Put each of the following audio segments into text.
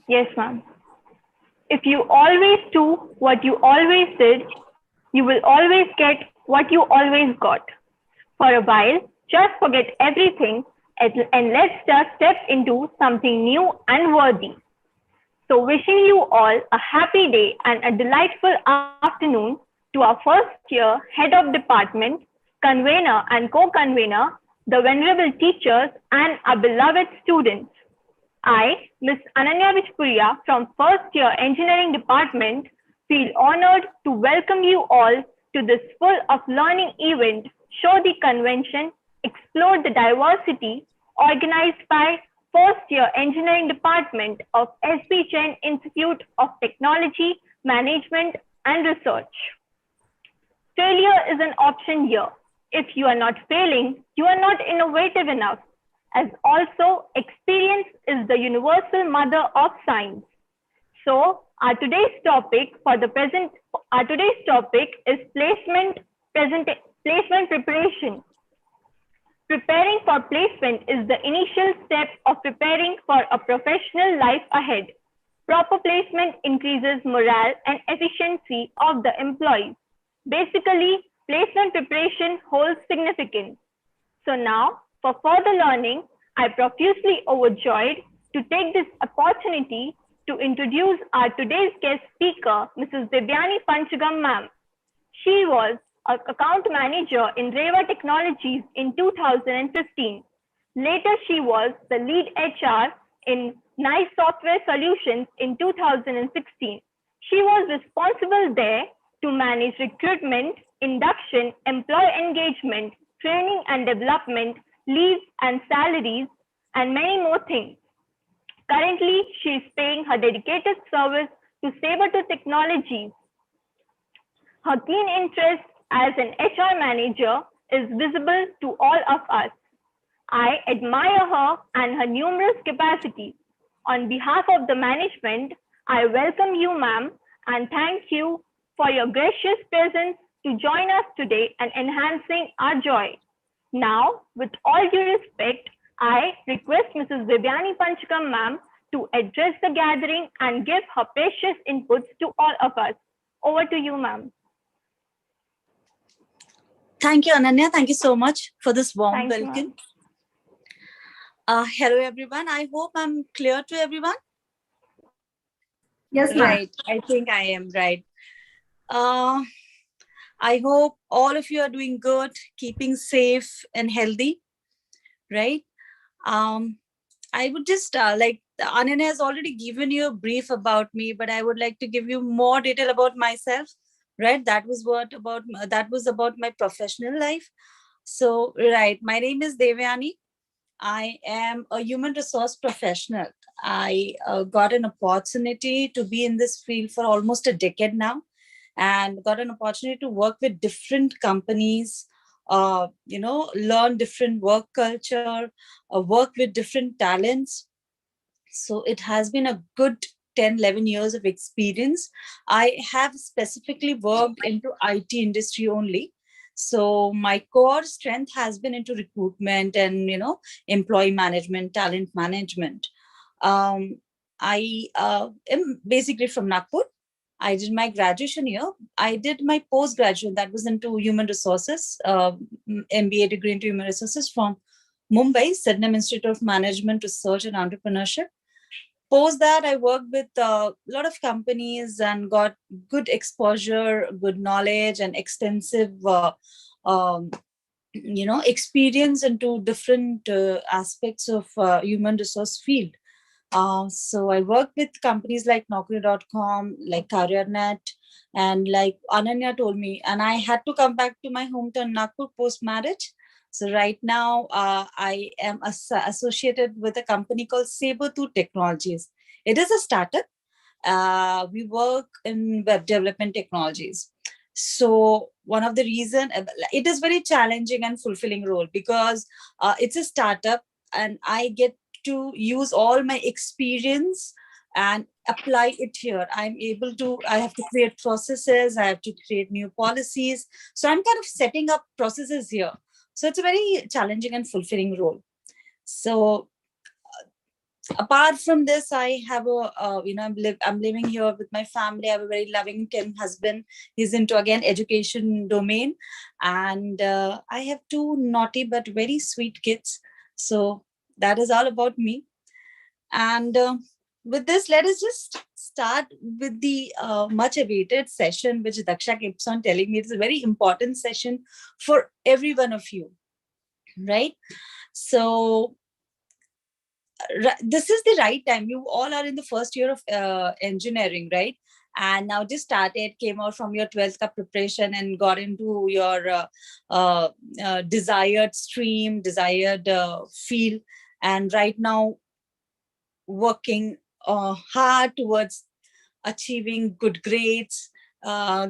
Yes, ma'am. If you always do what you always did, you will always get what you always got. For a while, just forget everything and let's just step into something new and worthy. So, wishing you all a happy day and a delightful afternoon to our first year head of department, convener, and co convener, the venerable teachers, and our beloved students. I, Miss Ananya Vishpuria from first year engineering department, feel honored to welcome you all to this full of learning event, Show the Convention, Explore the Diversity, organized by first year engineering department of SB Chen Institute of Technology, Management and Research. Failure is an option here. If you are not failing, you are not innovative enough. As also, experience is the universal mother of science. So, our today's topic is placement preparation. Preparing for placement is the initial step of preparing for a professional life ahead. Proper placement increases morale and efficiency of the employees. Basically, placement preparation holds significance. So now, for further learning, I profusely overjoyed to take this opportunity to introduce our today's guest speaker, Mrs. Devyani Panchagam ma'am. She was an account manager in Reva Technologies in 2015. Later, she was the lead HR in Nice Software Solutions in 2016. She was responsible there to manage recruitment, induction, employee engagement, training and development, leaves and salaries, and many more things. Currently, she is paying her dedicated service to Sabre Technologies. Her keen interest as an HR manager is visible to all of us. I admire her and her numerous capacities. On behalf of the management, I welcome you, ma'am, and thank you for your gracious presence to join us today and enhancing our joy. Now, with all due respect, I request Mrs. Devyani Panchakam ma'am to address the gathering and give her precious inputs to all of us. Over to you, ma'am. Thank you, Ananya. Thank you so much for this warm Thank you, welcome. ma'am. Hello, everyone. I hope I'm clear to everyone. Yes, ma'am. Right. I think I am right. I hope all of you are doing good, keeping safe and healthy, right? I would just like Ananya has already given you a brief about me, but I would like to give you more detail about myself, right? That was about my professional life. So, right, my name is Devyani. I am a human resource professional. I got an opportunity to be in this field for almost a decade now, and got an opportunity to work with different companies, learn different work culture, work with different talents. So it has been a good 10, 11 years of experience. I have specifically worked into IT industry only. So my core strength has been into recruitment and, employee management, talent management. I am basically from Nagpur. I did my graduation here. I did my post-graduation, that was into human resources, MBA degree into human resources from Mumbai, Sydenham Institute of Management, Research and Entrepreneurship. Post that, I worked with a lot of companies and got good exposure, good knowledge, and extensive, um, experience into different aspects of human resource field. So I worked with companies like Naukri.com, like CareerNet, and like Ananya told me, and I had to come back to my hometown Nagpur post marriage. So right now, I am associated with a company called Sabre Technologies. It is a startup. We work in web development technologies. So one of the reason it is very challenging and fulfilling role because it's a startup, and I get to use all my experience and apply it here. I have to create processes, I have to create new policies. So I'm kind of setting up processes here. So it's a very challenging and fulfilling role. So Apart from this, I have I'm living here with my family. I have a very loving husband. He's into, again, education domain. And I have two naughty but very sweet kids. So that is all about me. And with this, let us just start with the much awaited session, which Daksha keeps on telling me it's a very important session for every one of you, right? So this is the right time. You all are in the first year of engineering, right? And now just started, came out from your 12th cup preparation and got into your desired stream, desired field. And right now working hard towards achieving good grades,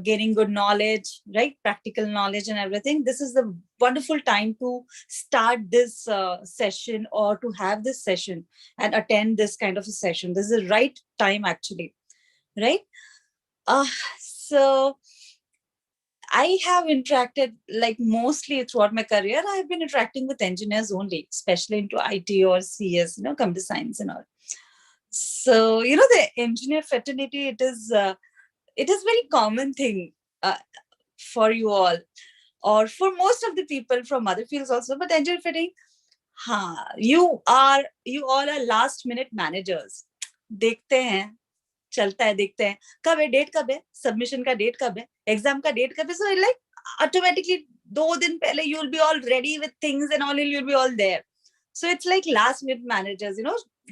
gaining good knowledge, right? Practical knowledge and everything. This is the wonderful time to start this session, or to have this session and attend this kind of a session. This is the right time, actually, right? So I have interacted, like, mostly throughout my career, I've been interacting with engineers only, especially into IT or CS, computer science and all. So, the engineer fraternity, it is very common thing for you all, or for most of the people from other fields also. But engineer fraternity, you all are last minute managers. देखते हैं, चलता है, देखते हैं कब है, date कब है, सबमिशन का डेट कब है, एग्जाम का डेट कब है. So like automatically 2 दिन पहले you will be all ready with things and all, you'll be all there. So it's like last minute managers,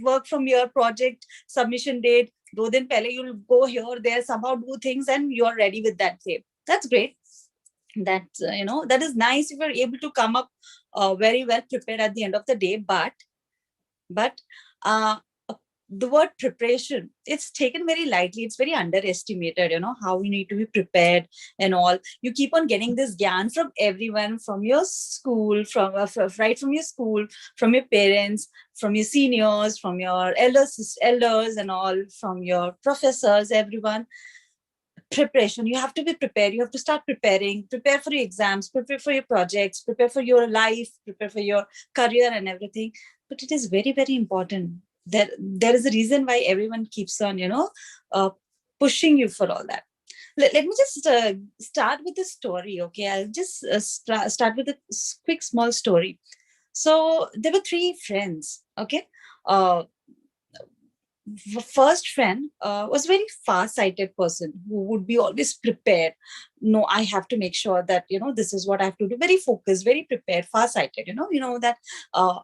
work from your project submission date 2 दिन पहले, you'll go here there, somehow do things, and you're ready with that same. That's great. That's that is nice if you're able to come up very well prepared at the end of the day. But the word preparation, it's taken very lightly. It's very underestimated, how you need to be prepared and all. You keep on getting this gyan from everyone, from your school, right from your school, from your parents, from your seniors, from your elders and all, from your professors, everyone. Preparation, you have to be prepared. You have to start preparing, prepare for your exams, prepare for your projects, prepare for your life, prepare for your career and everything. But it is very, very important. There is a reason why everyone keeps on pushing you for all that. Let me just start with the story. Okay, I'll just start with a quick small story. So there were 3 friends. Okay, first friend was a very far-sighted person who would be always prepared. No, I have to make sure that this is what I have to do. Very focused, very prepared, far-sighted. That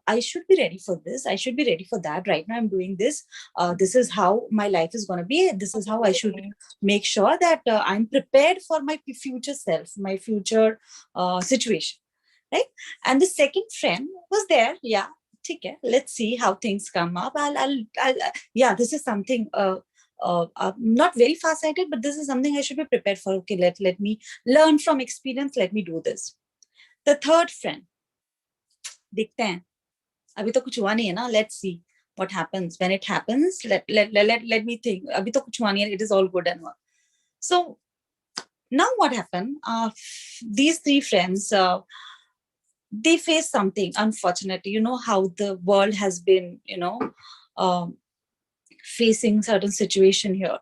I should be ready for this, I should be ready for that. Right now I'm doing this. This is how my life is going to be. This is how I should make sure that I'm prepared for my future self, my future situation, right? And the second friend was there. Yeah, okay, let's see how things come up. Yeah, this is something not very far-sighted, but this is something I should be prepared for. Okay, let me learn from experience. Let me do this. The third friend, देखते हैं, अभी तो कुछ हुआ नहीं है ना. Let's see what happens. When it happens, let me think. अभी तो कुछ हुआ नहीं है. It is all good and all. So now what happened? These 3 friends, they face something, unfortunately. How the world has been, facing certain situation here.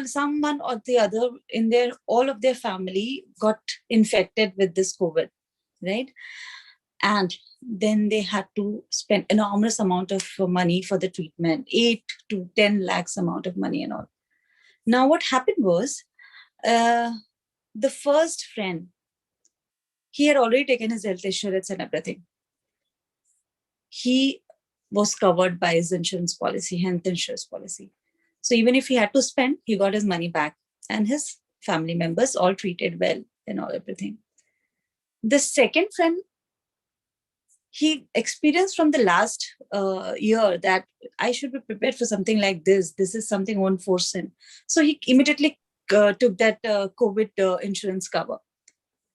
Someone or the other in all of their family got infected with this COVID, right? And then they had to spend enormous amount of money for the treatment, 8 to 10 lakhs amount of money and all. Now what happened was, the first friend, he had already taken his health insurance and everything. He was covered by his insurance policy, health insurance policy. So even if he had to spend, he got his money back, and his family members all treated well and all, everything. The second friend, he experienced from the last year that I should be prepared for something like this. This is something unforeseen. So he immediately took that COVID insurance cover.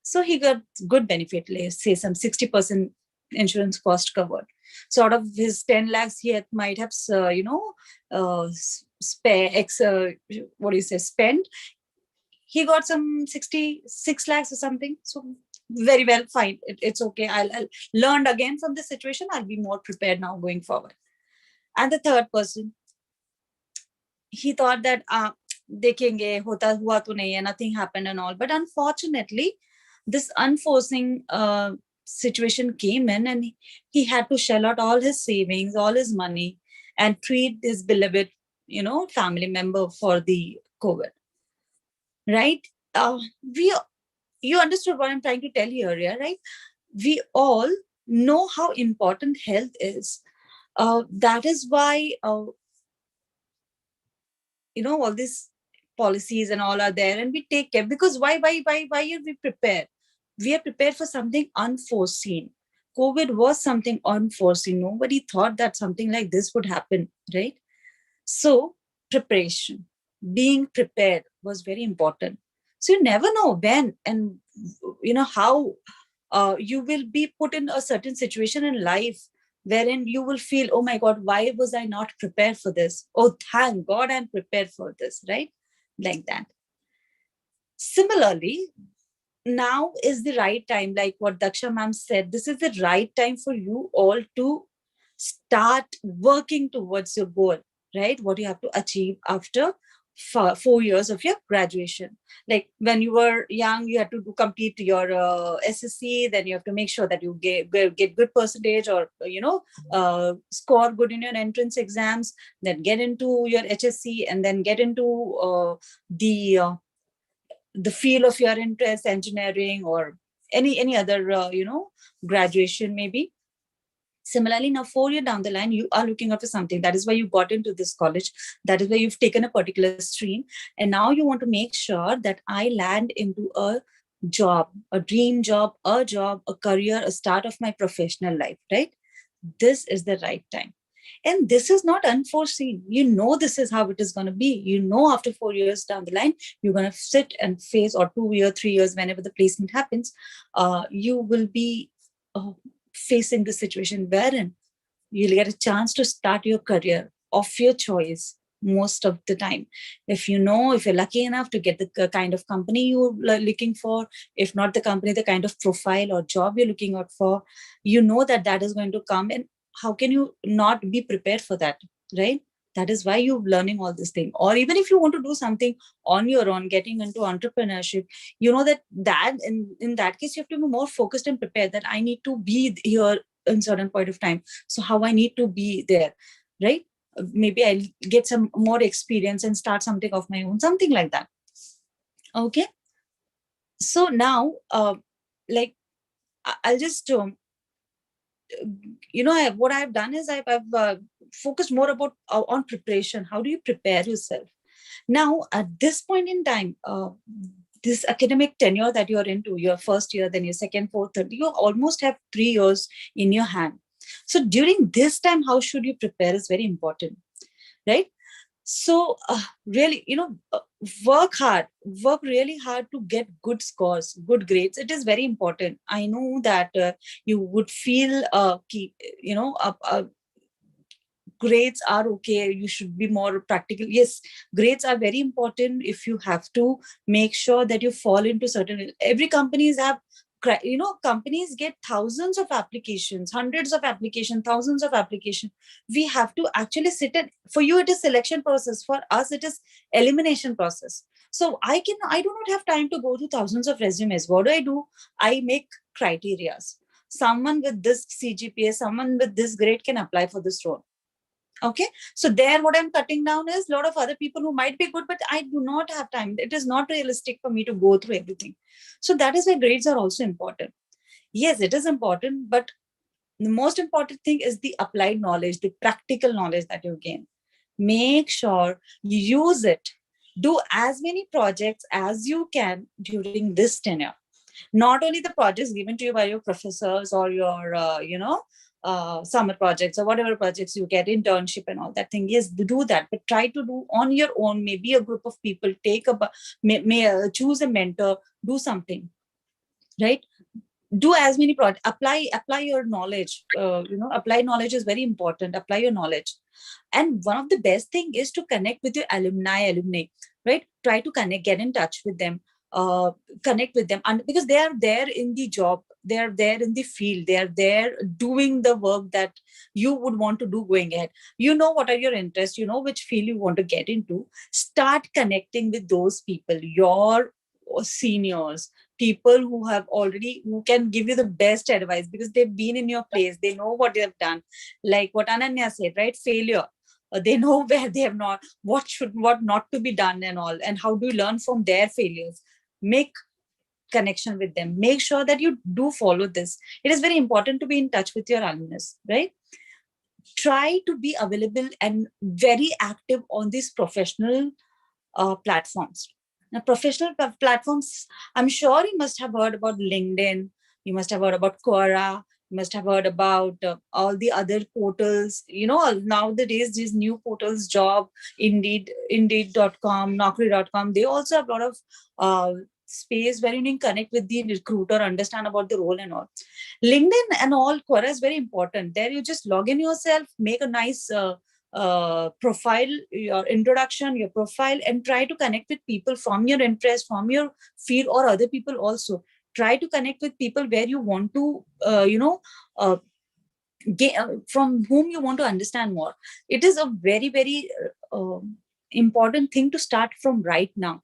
So he got good benefit, let's say some 60% insurance cost covered. So out of his 10 lakhs, he might have, spent. He got some 66 lakhs or something. So very well, fine. It's okay. I'll learn again from the situation. I'll be more prepared now going forward. And the third person, he thought that dekhenge hota hua to nahi hai, nothing happened and all. But unfortunately, this unforeseen situation came in, and he had to shell out all his savings, all his money, and treat his beloved, family member for the COVID. Right? We You understood what I'm trying to tell you here, right? We all know how important health is. That is why all these policies and all are there, and we take care, because why are we prepared? We are prepared for something unforeseen. COVID was something unforeseen. Nobody thought that something like this would happen, right? So preparation, being prepared was very important. So you never know when and how you will be put in a certain situation in life wherein you will feel, oh my God, why was I not prepared for this? Oh, thank God I'm prepared for this, right? Like that. Similarly, now is the right time, like what Daksha ma'am said, this is the right time for you all to start working towards your goal, right? What you have to achieve after 4 years of your graduation. Like when you were young, you had to complete your SSC, then you have to make sure that you get good percentage, or score good in your entrance exams, then get into your HSC, and then get into the field of your interest, engineering or any other graduation maybe. Similarly, now 4 years down the line, you are looking after something. That is why you got into this college. That is why you've taken a particular stream. And now you want to make sure that I land into a job, a dream job, a career, a start of my professional life, right? This is the right time. And this is not unforeseen. This is how it is going to be. After 4 years down the line, you're going to sit and face, or 2 years, 3 years, whenever the placement happens, you will be facing the situation wherein you'll get a chance to start your career of your choice most of the time. If you're lucky enough to get the kind of company you're looking for, if not the company, the kind of profile or job you're looking out for, that is going to come. And how can you not be prepared for that, right? That is why you're learning all this thing. Or even if you want to do something on your own, getting into entrepreneurship, that in that case, you have to be more focused and prepared, that I need to be here in certain point of time. So how I need to be there, right? Maybe I'll get some more experience and start something of my own, something like that. Okay. So now, I'll just, what I've done is I've focused more about on preparation. How do you prepare yourself? Now, at this point in time, this academic tenure that you're into, your first year, then your second, fourth, third, you almost have 3 years in your hand. So during this time, how should you prepare is very important, right? So really, work really hard to get good scores, good grades. It is very important. I know that you would feel, grades are okay, you should be more practical. Yes, grades are very important. If you have to make sure that you fall into certain, every companies have, companies get thousands of applications, hundreds of applications, thousands of applications. We have to actually sit in. For you it is selection process, for us it is elimination process. So I do not have time to go through thousands of resumes. What do? I make criterias. Someone with this CGPA, someone with this grade can apply for this role. Okay, so there what I'm cutting down is a lot of other people who might be good, but I do not have time. It is not realistic for me to go through everything. So that is why grades are also important. Yes, it is important, but the most important thing is the applied knowledge, the practical knowledge that you gain. Make sure you use it. Do as many projects as you can during this tenure. Not only the projects given to you by your professors or your, summer projects or whatever projects you get, internship and all that thing. Yes, do that, but try to do on your own. Maybe a group of people, choose a mentor, do something, right? Do as many projects, apply your knowledge. Apply knowledge is very important. Apply your knowledge. And one of the best thing is to connect with your alumni, right? Try to connect, get in touch with them. connect with them, and because they are there in the job, they are there in the field, they are there doing the work that you would want to do going ahead. You know what are your interests, you know which field you want to get into. Start connecting with those people, your seniors, people who have already, who can give you the best advice because they've been in your place, they know what they have done. Like what Ananya said, right? Failure, they know where they have not, what not to be done and all, and how do you learn from their failures. Make connection with them, make sure that you do follow this. It is very important to be in touch with your alumnus, right? Try to be available and very active on these professional platforms. Now, professional platforms, I'm sure you must have heard about LinkedIn, you must have heard about Quora, you must have heard about all the other portals. Nowadays, these new portals, Job, Indeed.com, Naukri.com, they also have a lot of space where you can connect with the recruiter, understand about the role and all. LinkedIn and all, Quora is very important. There you just log in yourself, make a nice profile, your introduction, your profile, and try to connect with people from your interest, from your field, or other people also. Try to connect with people where you want to, from whom you want to understand more. It is a very, very important thing to start from right now.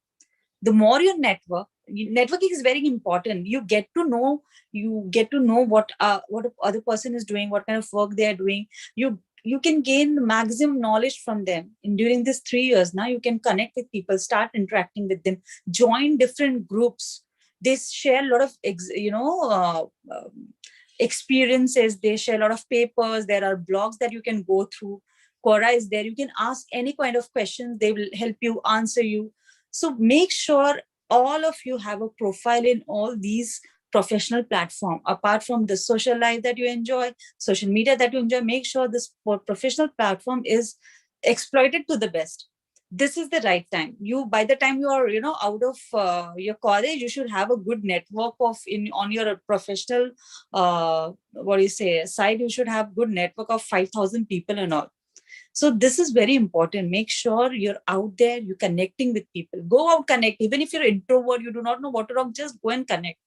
The more your networking is very important. You get to know what other person is doing, what kind of work they are doing. You can gain maximum knowledge from them. And during these 3 years now, you can connect with people, start interacting with them, join different groups. They share a lot of experiences, they share a lot of papers, there are blogs that you can go through. Quora is there, you can ask any kind of questions, they will help you, answer you. So make sure all of you have a profile in all these professional platform. Apart from the social life that you enjoy, social media that you enjoy, make sure this professional platform is exploited to the best. This is the right time. You, by the time you are out of your college, you should have a good network on your professional side. You should have good network of 5,000 people and all. So this is very important. Make sure you're out there, you're connecting with people. Go out, connect. Even if you're introvert, you do not know what to talk, just go and connect.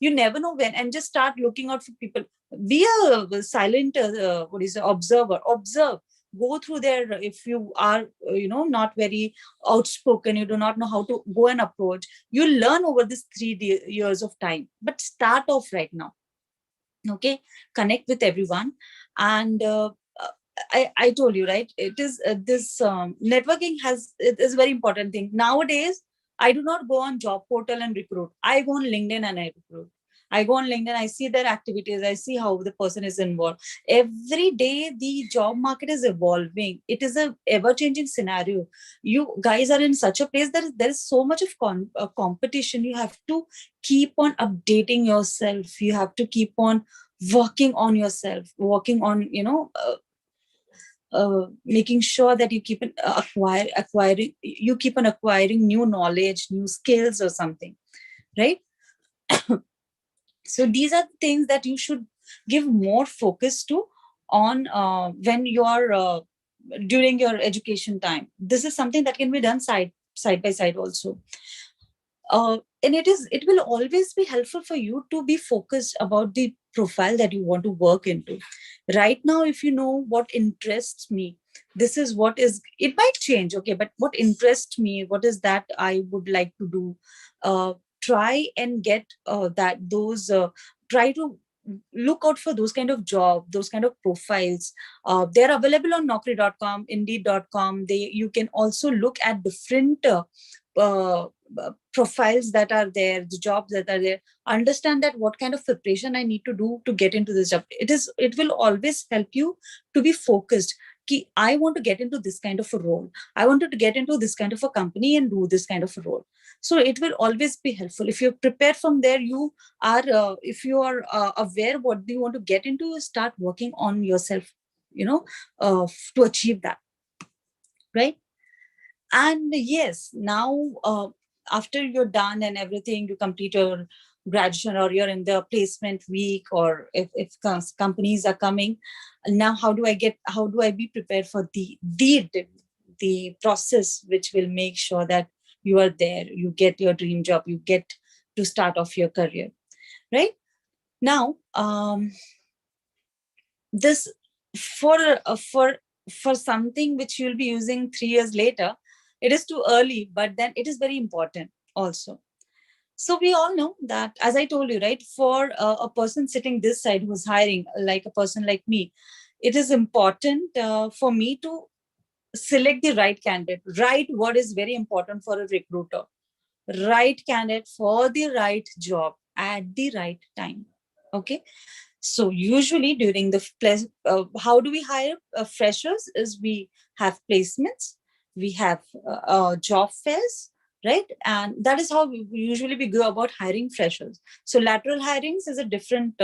You never know when, and just start looking out for people. Be a silent observer. Observe. Go through there. If you are not very outspoken, you do not know how to go and approach, you learn over this 3 years of time. But start off right now. Okay, connect with everyone. And I told you, right? It is this networking it is a very important thing nowadays. I do not go on job portal and recruit. I go on LinkedIn and I recruit. I go on LinkedIn, I see their activities, I see how the person is involved. Every day, the job market is evolving. It is a ever-changing scenario. You guys are in such a place that there is so much of competition. You have to keep on updating yourself. You have to keep on working on yourself, working on, making sure that you keep on acquiring new knowledge, new skills or something, right? So these are the things that you should give more focus to on when you are during your education time. This is something that can be done side by side also. And it will always be helpful for you to be focused about the profile that you want to work into. Right now, if you know what interests me, this is what is, it might change, okay, but what interests me, what is that I would like to do, try and get try to look out for those kind of job, those kind of profiles. They're available on Naukri.com, Indeed.com. You can also look at different profiles that are there, the jobs that are there. Understand that what kind of preparation I need to do to get into this job. It will always help you to be focused. I want to get into this kind of a role. I wanted to get into this kind of a company and do this kind of a role. So it will always be helpful. If you're prepared from there, you are, if you are aware what do you want to get into, start working on yourself, to achieve that, right? And yes, now after you're done and everything, you complete your graduation or you're in the placement week, or if companies are coming, now how do I be prepared for the process which will make sure that you are there, you get your dream job, you get to start off your career, right? Now, this for something which you'll be using 3 years later, it is too early, but then it is very important also. So we all know that, as I told you, right, for a person sitting this side who's hiring, like a person like me, it is important for me to select the right candidate. Right word is very important for a recruiter. Right candidate for the right job at the right time. Okay. So usually during the how do we hire freshers? Is we have placements, we have job fairs, right? And that is how we usually we go about hiring freshers. So lateral hirings is a different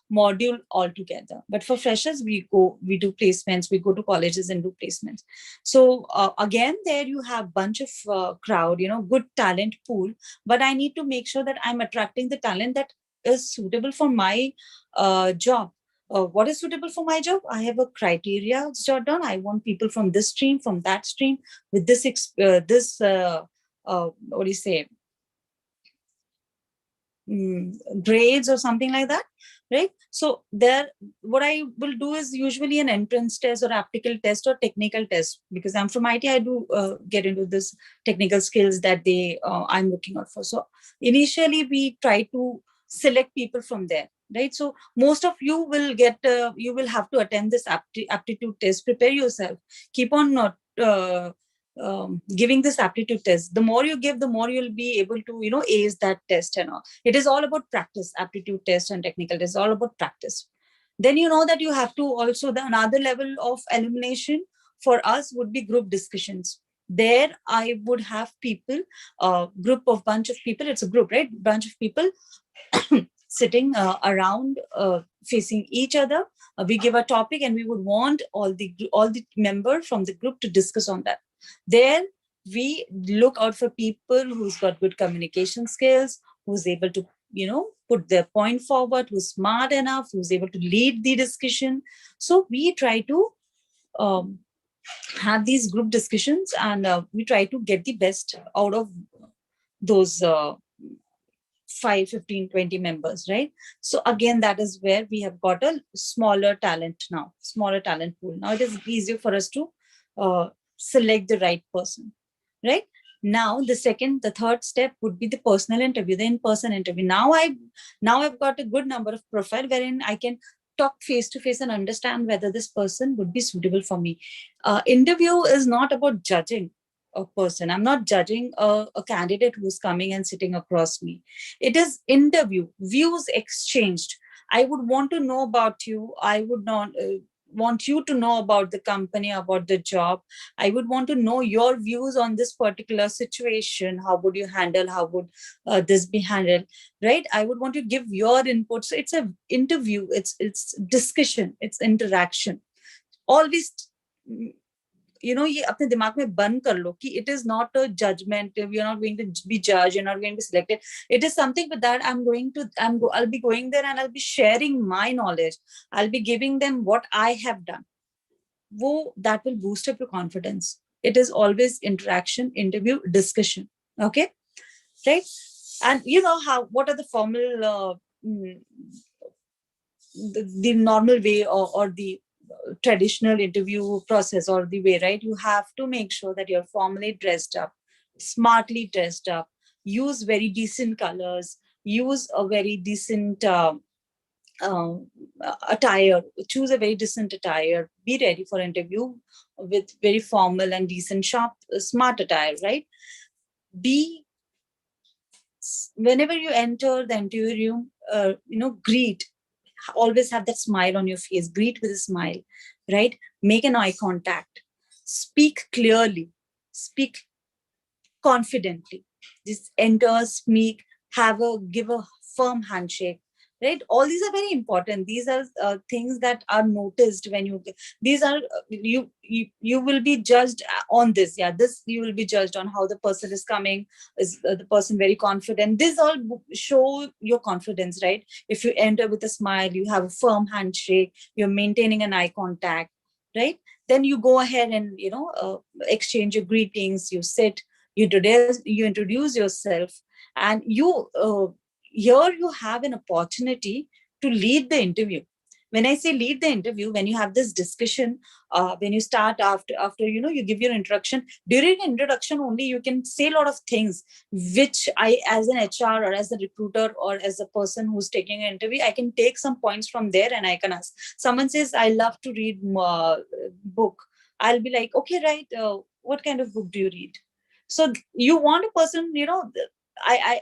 module altogether. But for freshers, we do placements, we go to colleges and do placements. So again, there you have bunch of crowd, good talent pool. But I need to make sure that I'm attracting the talent that is suitable for my job. What is suitable for my job? I have a criteria jot down. I want people from this stream, from that stream, with this what do you say, grades or something like that, right? So there, what I will do is usually an entrance test or aptitude test or technical test. Because I'm from IT, I do get into this technical skills that I'm looking out for. So initially we try to select people from there, right? So most of you will get you will have to attend this aptitude test. Prepare yourself, keep on not giving this aptitude test. The more you give, the more you'll be able to ace that test and all. It is all about practice. Aptitude test and technical test is all about practice. Then you know that you have to also, the another level of elimination for us would be group discussions. There I would have people, group of bunch of people, it's a group, right? Bunch of people sitting around, facing each other. We give a topic and we would want all the members from the group to discuss on that. There we look out for people who's got good communication skills, who's able to put their point forward, who's smart enough, who's able to lead the discussion. So we try to have these group discussions, and we try to get the best out of those 5, 15, 20 members, right? So again, that is where we have got a smaller talent pool. Now it is easier for us to select the right person, right? Now the third step would be the personal interview, the in-person interview. Now I've got a good number of profile wherein I can talk face to face and understand whether this person would be suitable for me. Interview is not about judging a person. I'm not judging a candidate who's coming and sitting across me. It is interview, views exchanged. I would want to know about you. I would not want you to know about the company, about the job. I would want to know your views on this particular situation. How would you handle? How would this be handled? Right? I would want to give your input. So it's an interview. It's discussion. It's interaction. Always ये अपने दिमाग में बंद कर लो कि it is not a judgment. You're not going to be judged. You're not going to be selected. It is something with that I'll be going there and I'll be sharing my knowledge. I'll be giving them what I have done. That will boost up your confidence. It is always interaction, interview, discussion. Okay, right? And what are the formal, the normal way or the traditional interview process or the way, right? You have to make sure that you're formally dressed up, smartly dressed up, use very decent colors, use a very decent attire, choose a very decent attire, be ready for interview with very formal and decent, sharp, smart attire, right? Whenever you enter the interview room, greet. Always have that smile on your face. Greet with a smile, right? Make an eye contact. Speak clearly. Speak confidently. Just enter, speak, give a firm handshake, right? All these are very important. These are things that are noticed when you will be judged on this. Yeah, this you will be judged on how the person is coming. Is the person very confident? This all show your confidence, right? If you enter with a smile, you have a firm handshake, you're maintaining an eye contact, right? Then you go ahead and exchange your greetings. You sit, you introduce yourself, and here you have an opportunity to lead the interview. When I say lead the interview, when you have this discussion, when you start after you give your introduction, during introduction only you can say a lot of things, which I, as an HR or as a recruiter or as a person who's taking an interview, I can take some points from there and I can ask. Someone says, I love to read book. I'll be like, okay, right, what kind of book do you read? So you want a person, I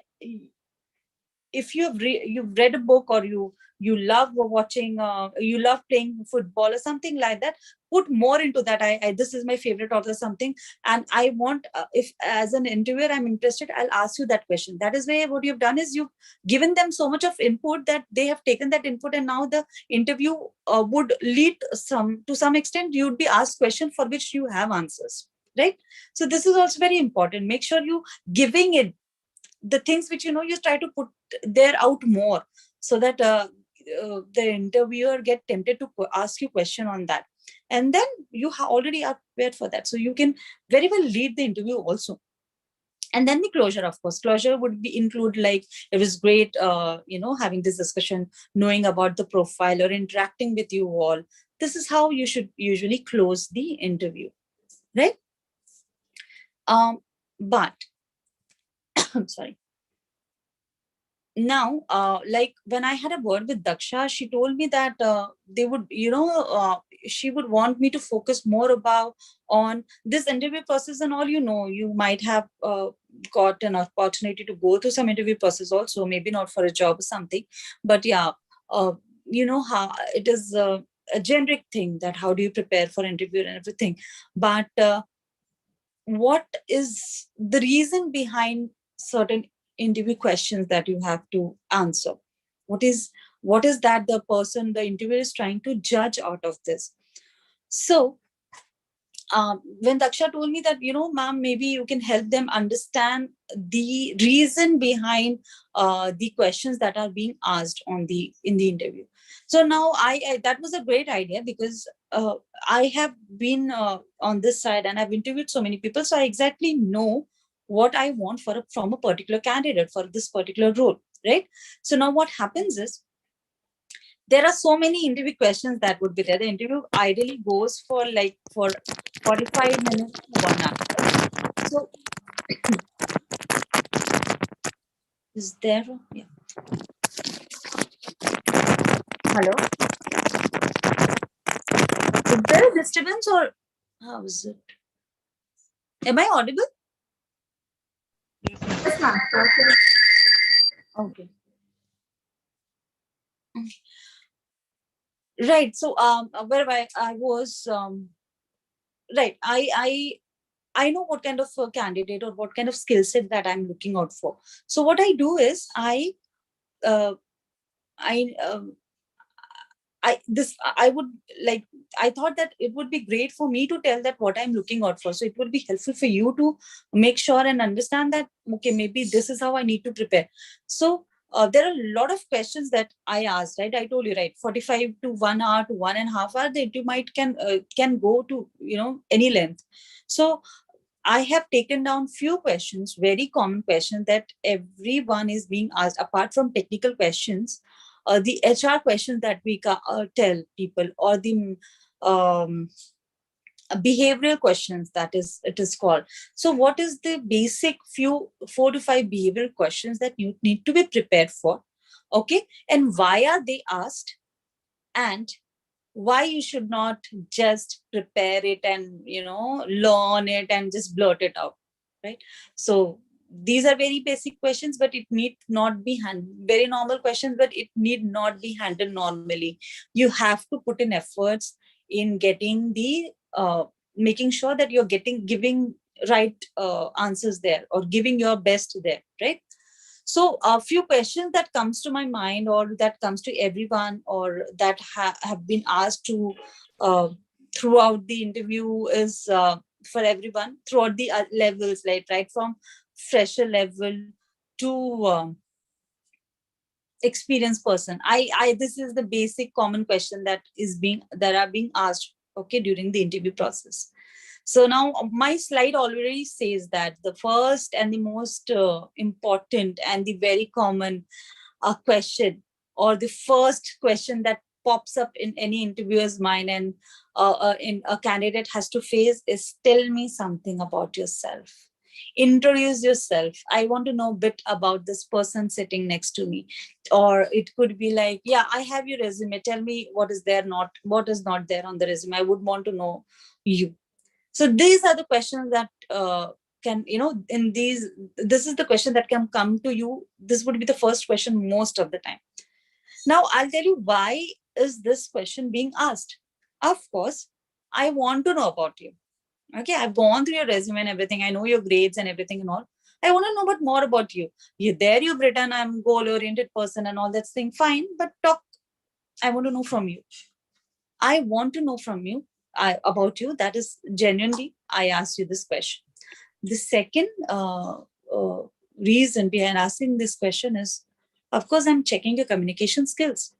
if you've read a book, or you love watching, you love playing football or something like that, put more into that. This is my favorite author, something, and I want, if as an interviewer I'm interested, I'll ask you that question. That is why what you've done is you've given them so much of input that they have taken that input, and now the interview would lead to some extent. You'd be asked questions for which you have answers, right? So this is also very important. Make sure you giving it the things which you try to put there out more, so that the interviewer get tempted to ask you question on that, and then you already are prepared for that, so you can very well lead the interview also. And then the closure, of course, closure would be include, like, it was great having this discussion, knowing about the profile or interacting with you all. This is how you should usually close the interview, right? But I'm sorry. Now, like when I had a word with Daksha, she told me that they would, she would want me to focus more about on this interview process and all. You might have got an opportunity to go through some interview process also, maybe not for a job or something, but yeah, how it is a generic thing, that how do you prepare for interview and everything. But what is the reason behind certain interview questions that you have to answer? What is that the interviewer is trying to judge out of this? So when Daksha told me that, ma'am, maybe you can help them understand the reason behind the questions that are being asked in the interview. So now I that was a great idea, because I have been on this side and I've interviewed so many people, so I exactly know what I want from a particular candidate for this particular role, right? So now what happens is, there are so many interview questions that would be there. The interview ideally goes for 45 minutes to 1 hour. So is there? Yeah. Hello? Is there a disturbance, or how is it? Am I audible? Yes, ma'am. Okay. Right. So where I was right. I know what kind of candidate or what kind of skill set that I'm looking out for. So what I do is uh, I I would like, I thought that it would be great for me to tell that what I'm looking out for. So it would be helpful for you to make sure and understand that, okay, maybe this is how I need to prepare. So there are a lot of questions that I asked, right? I told you, right, 45 to 1 hour to 1.5 hours, that you might can go to, any length. So I have taken down few questions, very common questions that everyone is being asked, apart from technical questions, the HR questions that we tell people, or the behavioral questions, that is, it is called. So what is the basic 4 to 5 behavioral questions that you need to be prepared for? Okay. And why are they asked? And why you should not just prepare it and learn it and just blurt it out, right? So these are very basic questions, but it need not be very normal questions, but it need not be handled normally. You have to put in efforts in getting the making sure that you're giving right answers there, or giving your best there, right? So a few questions that comes to my mind, or that comes to everyone, or that have been asked to throughout the interview, is for everyone throughout the levels, like right from fresher level to experienced person. I This is the basic common question that are being asked, okay, during the interview process. So now my slide already says that the first and the most important and the very common question, or the first question that pops up in any interviewer's mind and in a candidate has to face is, tell me something about yourself. Introduce yourself. I want to know a bit about this person sitting next to me. Or it could be like, yeah, I have your resume. Tell me what is there, not what is not there on the resume. I would want to know you. So these are the questions that can, in these, this is the question that can come to you. This would be the first question most of the time. Now I'll tell you why is this question being asked. Of course, I want to know about you. Okay, I've gone through your resume and everything. I know your grades and everything and all. I want to know but more about you. You've written I'm goal-oriented person and all that thing. Fine, but talk. I want to know from you. I want to know from you about you. That is genuinely, I asked you this question. The second reason behind asking this question is, of course, I'm checking your communication skills,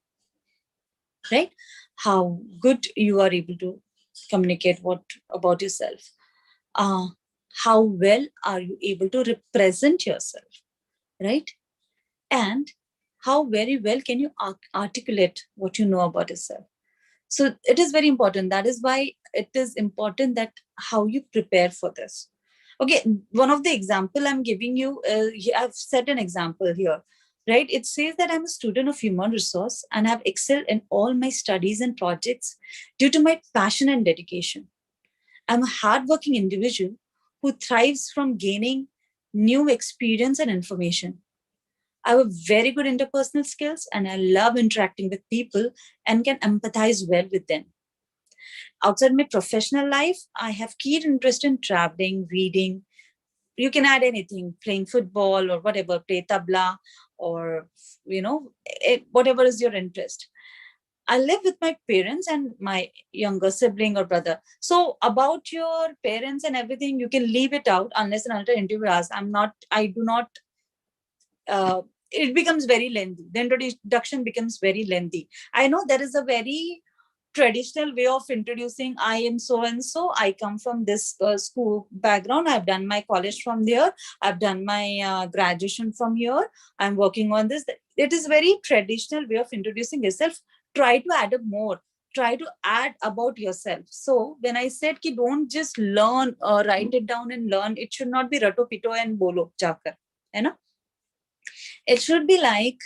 right? How good you are able to communicate what about yourself. How well are you able to represent yourself, right? And how very well can you articulate what you know about yourself. So it is very important. That is why it is important that how you prepare for this. Okay, one of the example I'm giving you, I've set an example here, right? It says that I'm a student of human resource and have excelled in all my studies and projects due to my passion and dedication. I'm a hardworking individual who thrives from gaining new experience and information. I have very good interpersonal skills and I love interacting with people and can empathize well with them. Outside my professional life, I have keen interest in traveling, reading. You can add anything, playing football or whatever, play tabla or, whatever is your interest. I live with my parents and my younger sibling or brother. So about your parents and everything, you can leave it out unless another interview asks. I do not, it becomes very lengthy. The introduction becomes very lengthy. I know there is a very traditional way of introducing, I am so and so, I come from this school background, I've done my college from there, I've done my graduation from here, I'm working on this. It is very traditional way of introducing yourself. Try to add up more, try to add about yourself. So when I said ki don't just learn, write it down and learn, it should not be rato pito and bolo jakar, you know. It should be like,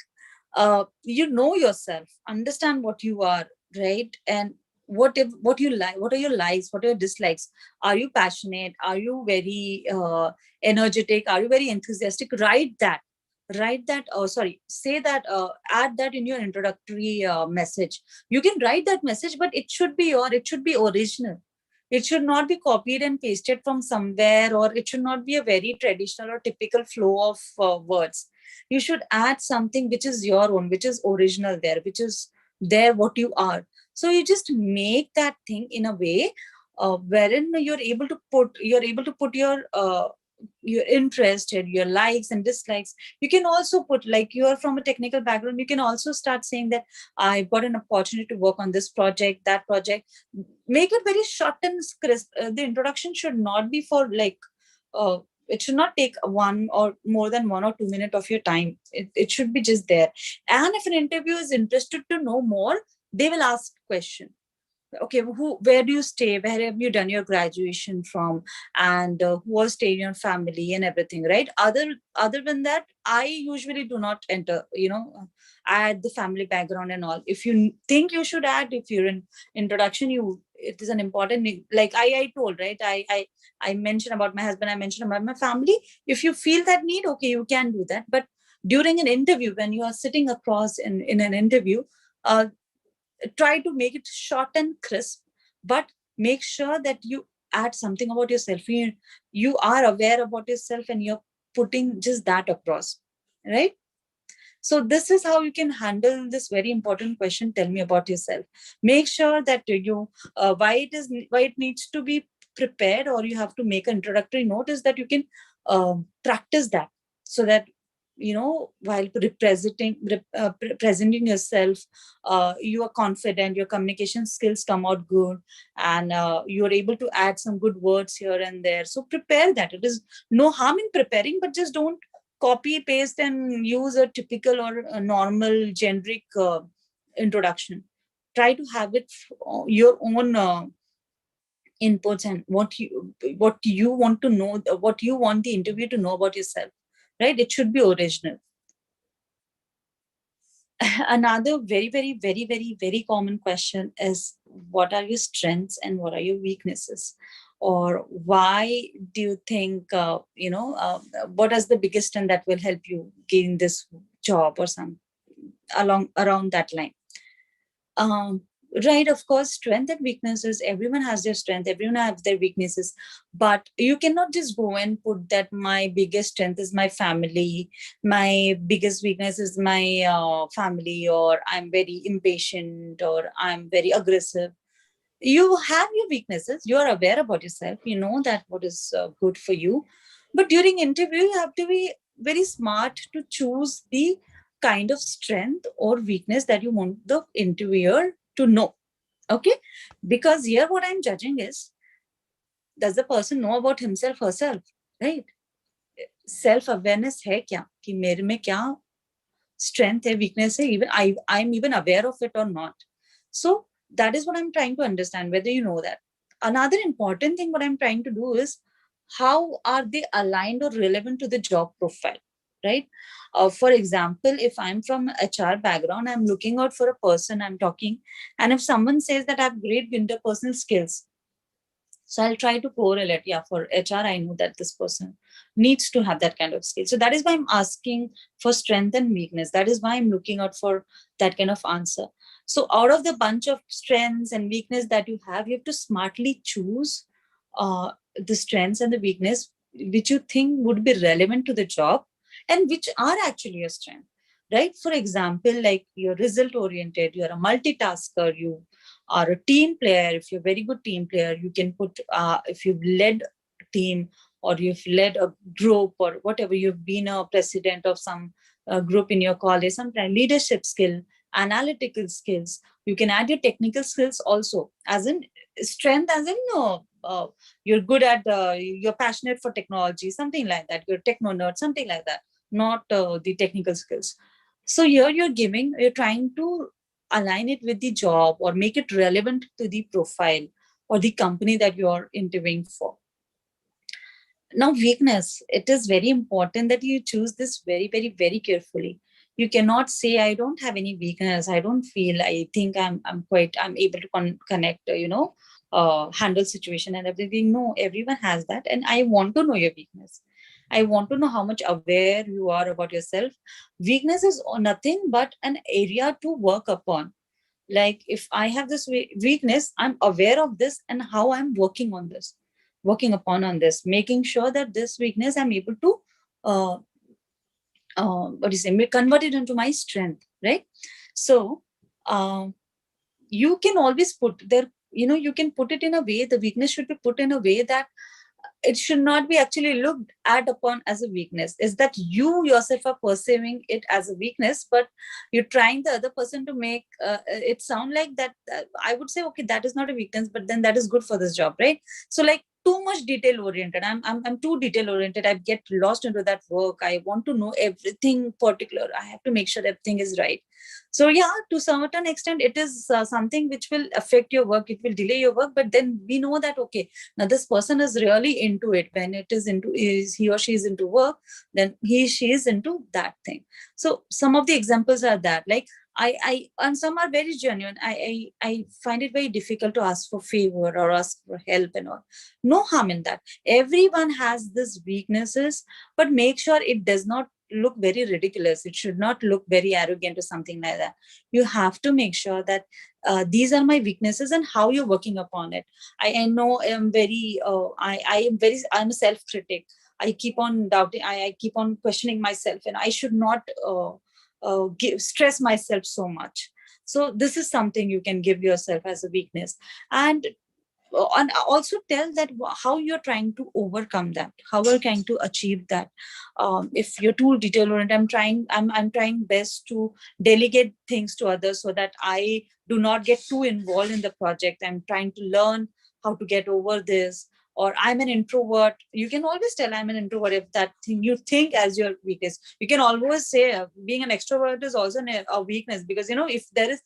you know yourself, understand what you are, right? And what you like, what are your likes, what are your dislikes. Are you passionate, are you very energetic, are you very enthusiastic? Write that oh sorry say that, add that in your introductory message. You can write that message, but it should be original. It should not be copied and pasted from somewhere, or it should not be a very traditional or typical flow of words. You should add something which is your own, which is original there, which is there what you are. So you just make that thing in a way wherein you're able to put your interest and your likes and dislikes. You can also put, like, you are from a technical background, you can also start saying that I got an opportunity to work on this project, that project. Make it very short and crisp. The introduction should not be for like it should not take one or more than 1 or 2 minutes of your time. It should be just there. And if an interview is interested to know more, they will ask question. Okay, where do you stay, where have you done your graduation from, and who was staying in your family and everything, right? Other than that, I usually do not enter, add the family background and all. If you think you should add, if you're in introduction, it is an important, like I told, right? I mentioned about my husband, I mentioned about my family. If you feel that need, okay, you can do that. But during an interview, when you are sitting across in an interview, uh, try to make it short and crisp, but make sure that you add something about yourself. You are aware about yourself and you're putting just that across, right? So this is how you can handle this very important question, tell me about yourself. Make sure that you why it needs to be prepared, or you have to make an introductory note, is that you can practice that, so that while presenting yourself, you are confident, your communication skills come out good, and you're able to add some good words here and there. So prepare that. It is no harm in preparing, but just don't copy paste and use a typical or a normal generic introduction. Try to have it your own inputs, and what you want to know, what you want the interview to know about yourself, right? It should be original. Another very, very, very, very, very common question is, what are your strengths and what are your weaknesses? Or why do you think, what is the biggest strength that will help you gain this job, or some along around that line? um, right, of course, strength and weaknesses, everyone has their strength, everyone has their weaknesses, but you cannot just go and put that my biggest strength is my family, my biggest weakness is my family, or I'm very impatient, or I'm very aggressive. You have your weaknesses, you are aware about yourself, you know that what is good for you, but during interview you have to be very smart to choose the kind of strength or weakness that you want the interviewer to know. Okay, because here what I'm judging is, does the person know about himself, herself, right? Self awareness hai kya, कि मेरे में क्या strength hai, weakness hai, even I'm even aware of it or not. So that is what I'm trying to understand, whether you know that. Another important thing what I'm trying to do is, how are they aligned or relevant to the job profile, right? For example, if I'm from HR background, I'm looking out for a person, I'm talking, and if someone says that I have great interpersonal skills, so I'll try to correlate. Yeah, for HR, I know that this person needs to have that kind of skill. So that is why I'm asking for strength and weakness. That is why I'm looking out for that kind of answer. So out of the bunch of strengths and weakness that you have to smartly choose the strengths and the weakness which you think would be relevant to the job and which are actually your strength. Right? For example, like you're result oriented, you're a multitasker, you are a team player. If you're a very good team player, you can put, if you've led a team or you've led a group or whatever, you've been a president of some group in your college, sometimes leadership skill, analytical skills. You can add your technical skills also, as in strength, as in you're good at, you're passionate for technology, something like that. You're a techno nerd, something like that, not the technical skills. So here you're trying to align it with the job or make it relevant to the profile or the company that you're interviewing for. Now, weakness, it is very important that you choose this very, very, very carefully. You cannot say, I don't have any weakness. I don't feel, I think I'm able to connect, handle situation and everything. No, everyone has that. And I want to know your weakness. I want to know how much aware you are about yourself. Weakness is nothing but an area to work upon. Like if I have this weakness, I'm aware of this and how I'm working upon on this, making sure that this weakness I'm able to uh, convert it into my strength, right? So you can always put there, you can put it in a way, the weakness should be put in a way that it should not be actually looked at upon as a weakness. Is that you yourself are perceiving it as a weakness, but you're trying the other person to make it sound like that. I would say, okay, that is not a weakness, but then that is good for this job, right? So like too much detail oriented. I'm too detail oriented. I get lost into that work. I want to know everything particular. I have to make sure everything is right. So yeah, to some certain extent, it is something which will affect your work. It will delay your work. But then we know that, okay, now this person is really into it. When it is he or she is into work, then she is into that thing. So some of the examples are that, like and some are very genuine. I find it very difficult to ask for favor or ask for help and all. No harm in that. Everyone has these weaknesses, but make sure it does not look very ridiculous. It should not look very arrogant or something like that. You have to make sure that these are my weaknesses and how you're working upon it. I know I'm very, I'm a self-critic. I keep on doubting, I keep on questioning myself, and I should not stress myself so much. So this is something you can give yourself as a weakness. And and also tell that how you're trying to overcome that, how you're trying to achieve that. If you're too detail oriented, I'm trying best to delegate things to others so that I do not get too involved in the project. I'm trying to learn how to get over this. Or I'm an introvert. You can always tell I'm an introvert if that thing you think as your weakness. You can always say being an extrovert is also a weakness, because if there is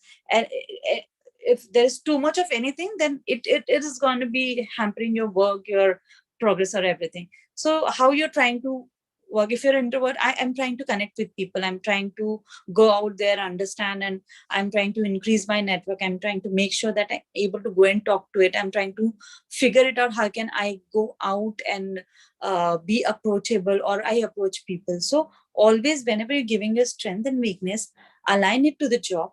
if there's too much of anything, then it is going to be hampering your work, your progress, or everything. So how you're trying to work, if you're an introvert, I am trying to connect with people, I'm trying to go out there, understand, and I'm trying to increase my network, I'm trying to make sure that I'm able to go and talk to it, I'm trying to figure it out, how can I go out and be approachable, or I approach people. So always, whenever you're giving your strength and weakness, align it to the job.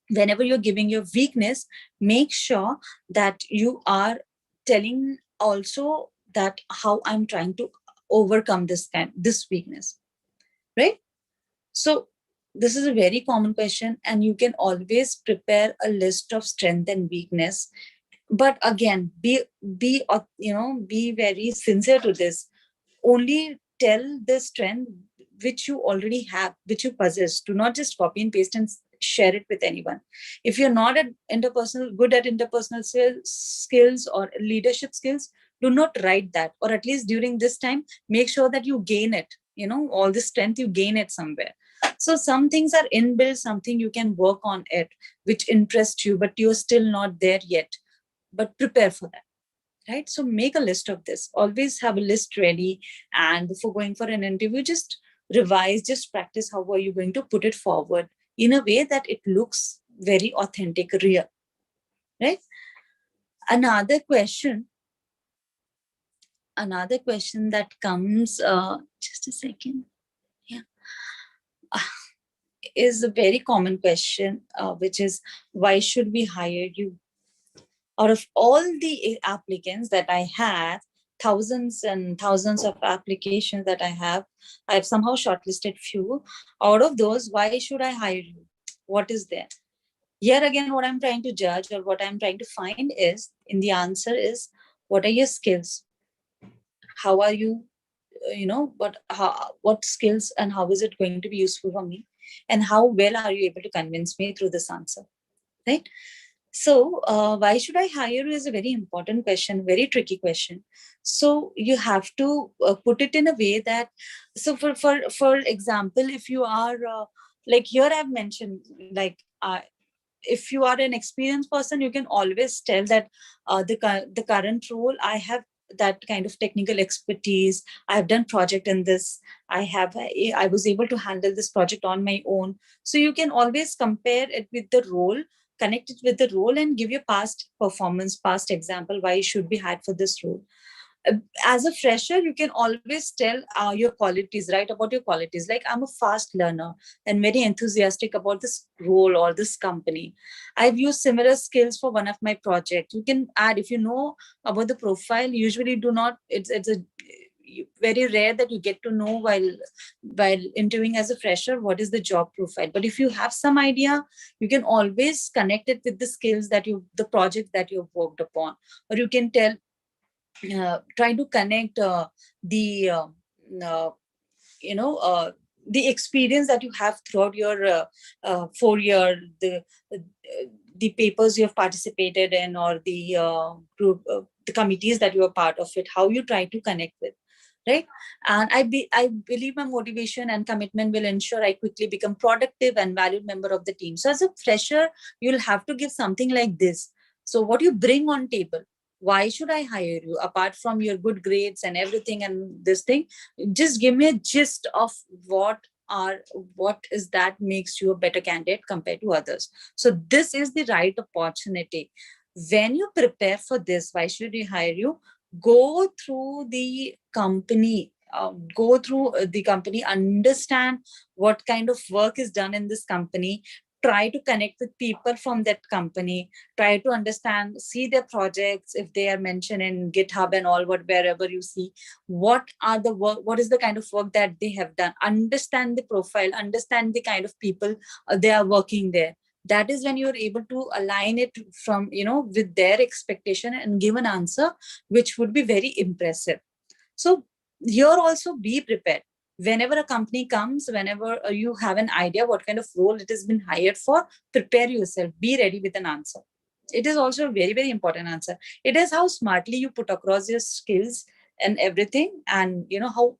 Whenever you're giving your weakness, make sure that you are telling also that how I'm trying to overcome this weakness, right? So this is a very common question, and you can always prepare a list of strength and weakness. But again, be very sincere to this. Only tell the strength which you already have, which you possess. Do not just copy and paste and share it with anyone. If you're not good at interpersonal skills or leadership skills, do not write that. Or at least during this time, make sure that you gain it. All the strength, you gain it somewhere. So some things are inbuilt, something you can work on it, which interests you, but you're still not there yet. But prepare for that. Right? So make a list of this. Always have a list ready. And before going for an interview, just revise, just practice how are you going to put it forward in a way that it looks very authentic, real. Right? Another question that comes, just a second. Yeah. Is a very common question, which is, why should we hire you? Out of all the applicants that I have, thousands and thousands of applications that I've somehow shortlisted few. Out of those, why should I hire you? What is there? Here again, what I'm trying to judge or what I'm trying to find is, in the answer is, what are your skills? How are you, what skills and how is it going to be useful for me? And how well are you able to convince me through this answer? Right? So, why should I hire you is a very important question, very tricky question. So you have to put it in a way that, so for example, if you are like here I've mentioned, like if you are an experienced person, you can always tell that the current role I have that kind of technical expertise. I've done project in this. I was able to handle this project on my own. So you can always compare it with the role, connect it with the role, and give your past performance, past example, why you should be hired for this role. As a fresher, you can always tell your qualities, right? About your qualities, like I'm a fast learner and very enthusiastic about this role or this company. I've used similar skills for one of my projects. You can add, if you know about the profile, usually do not, it's a very rare that you get to know while interviewing as a fresher what is the job profile. But if you have some idea, you can always connect it with the skills that the project that you've worked upon. Or you can try to connect uh, you know uh, the experience that you have throughout your 4 year, the papers you have participated in, or the group, the committees that you are part of it, how you try to connect with, right? And I believe my motivation and commitment will ensure I quickly become productive and valued member of the team. So as a fresher, you'll have to give something like this. So what you bring on table, why should I hire you? Apart from your good grades and everything and this thing, just give me a gist of what is that makes you a better candidate compared to others. So this is the right opportunity. When you prepare for this, why should we hire you? Go through the company, understand what kind of work is done in this company, try to connect with people from that company, try to understand, see their projects if they are mentioned in GitHub and all, wherever you see what is the kind of work that they have done, understand the profile, understand the kind of people they are working there. That is when you're able to align it from, with their expectation and give an answer which would be very impressive. So here also be prepared. Whenever a company comes, whenever you have an idea what kind of role it has been hired for, prepare yourself, be ready with an answer. It is also a very, very important answer. It is how smartly you put across your skills and everything, and how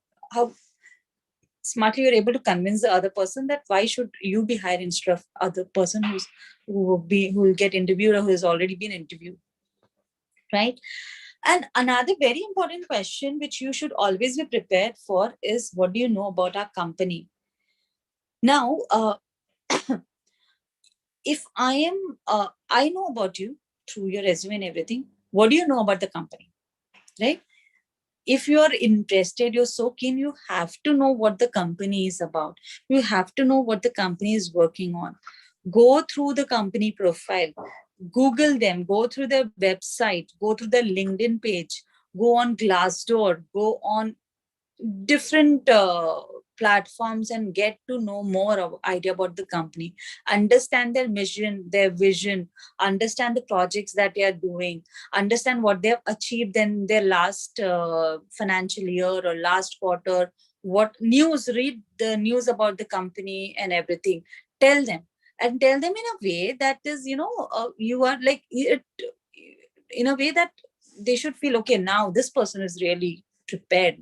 smartly you're able to convince the other person that why should you be hired instead of other person who will get interviewed or who has already been interviewed, right? And another very important question which you should always be prepared for is, what do you know about our company? Now, if I know about you through your resume and everything, what do you know about the company, right? If you are interested, you're so keen, you have to know what the company is about. You have to know what the company is working on. Go through the company profile, Google them, go through their website, go through their LinkedIn page, go on Glassdoor, go on different platforms and get to know more idea about the company. Understand their mission, their vision, understand the projects that they are doing, understand what they have achieved in their last financial year or last quarter, what news, read the news about the company and everything. Tell them, and tell them in a way that is, you are like it, in a way that they should feel, okay, now this person is really prepared.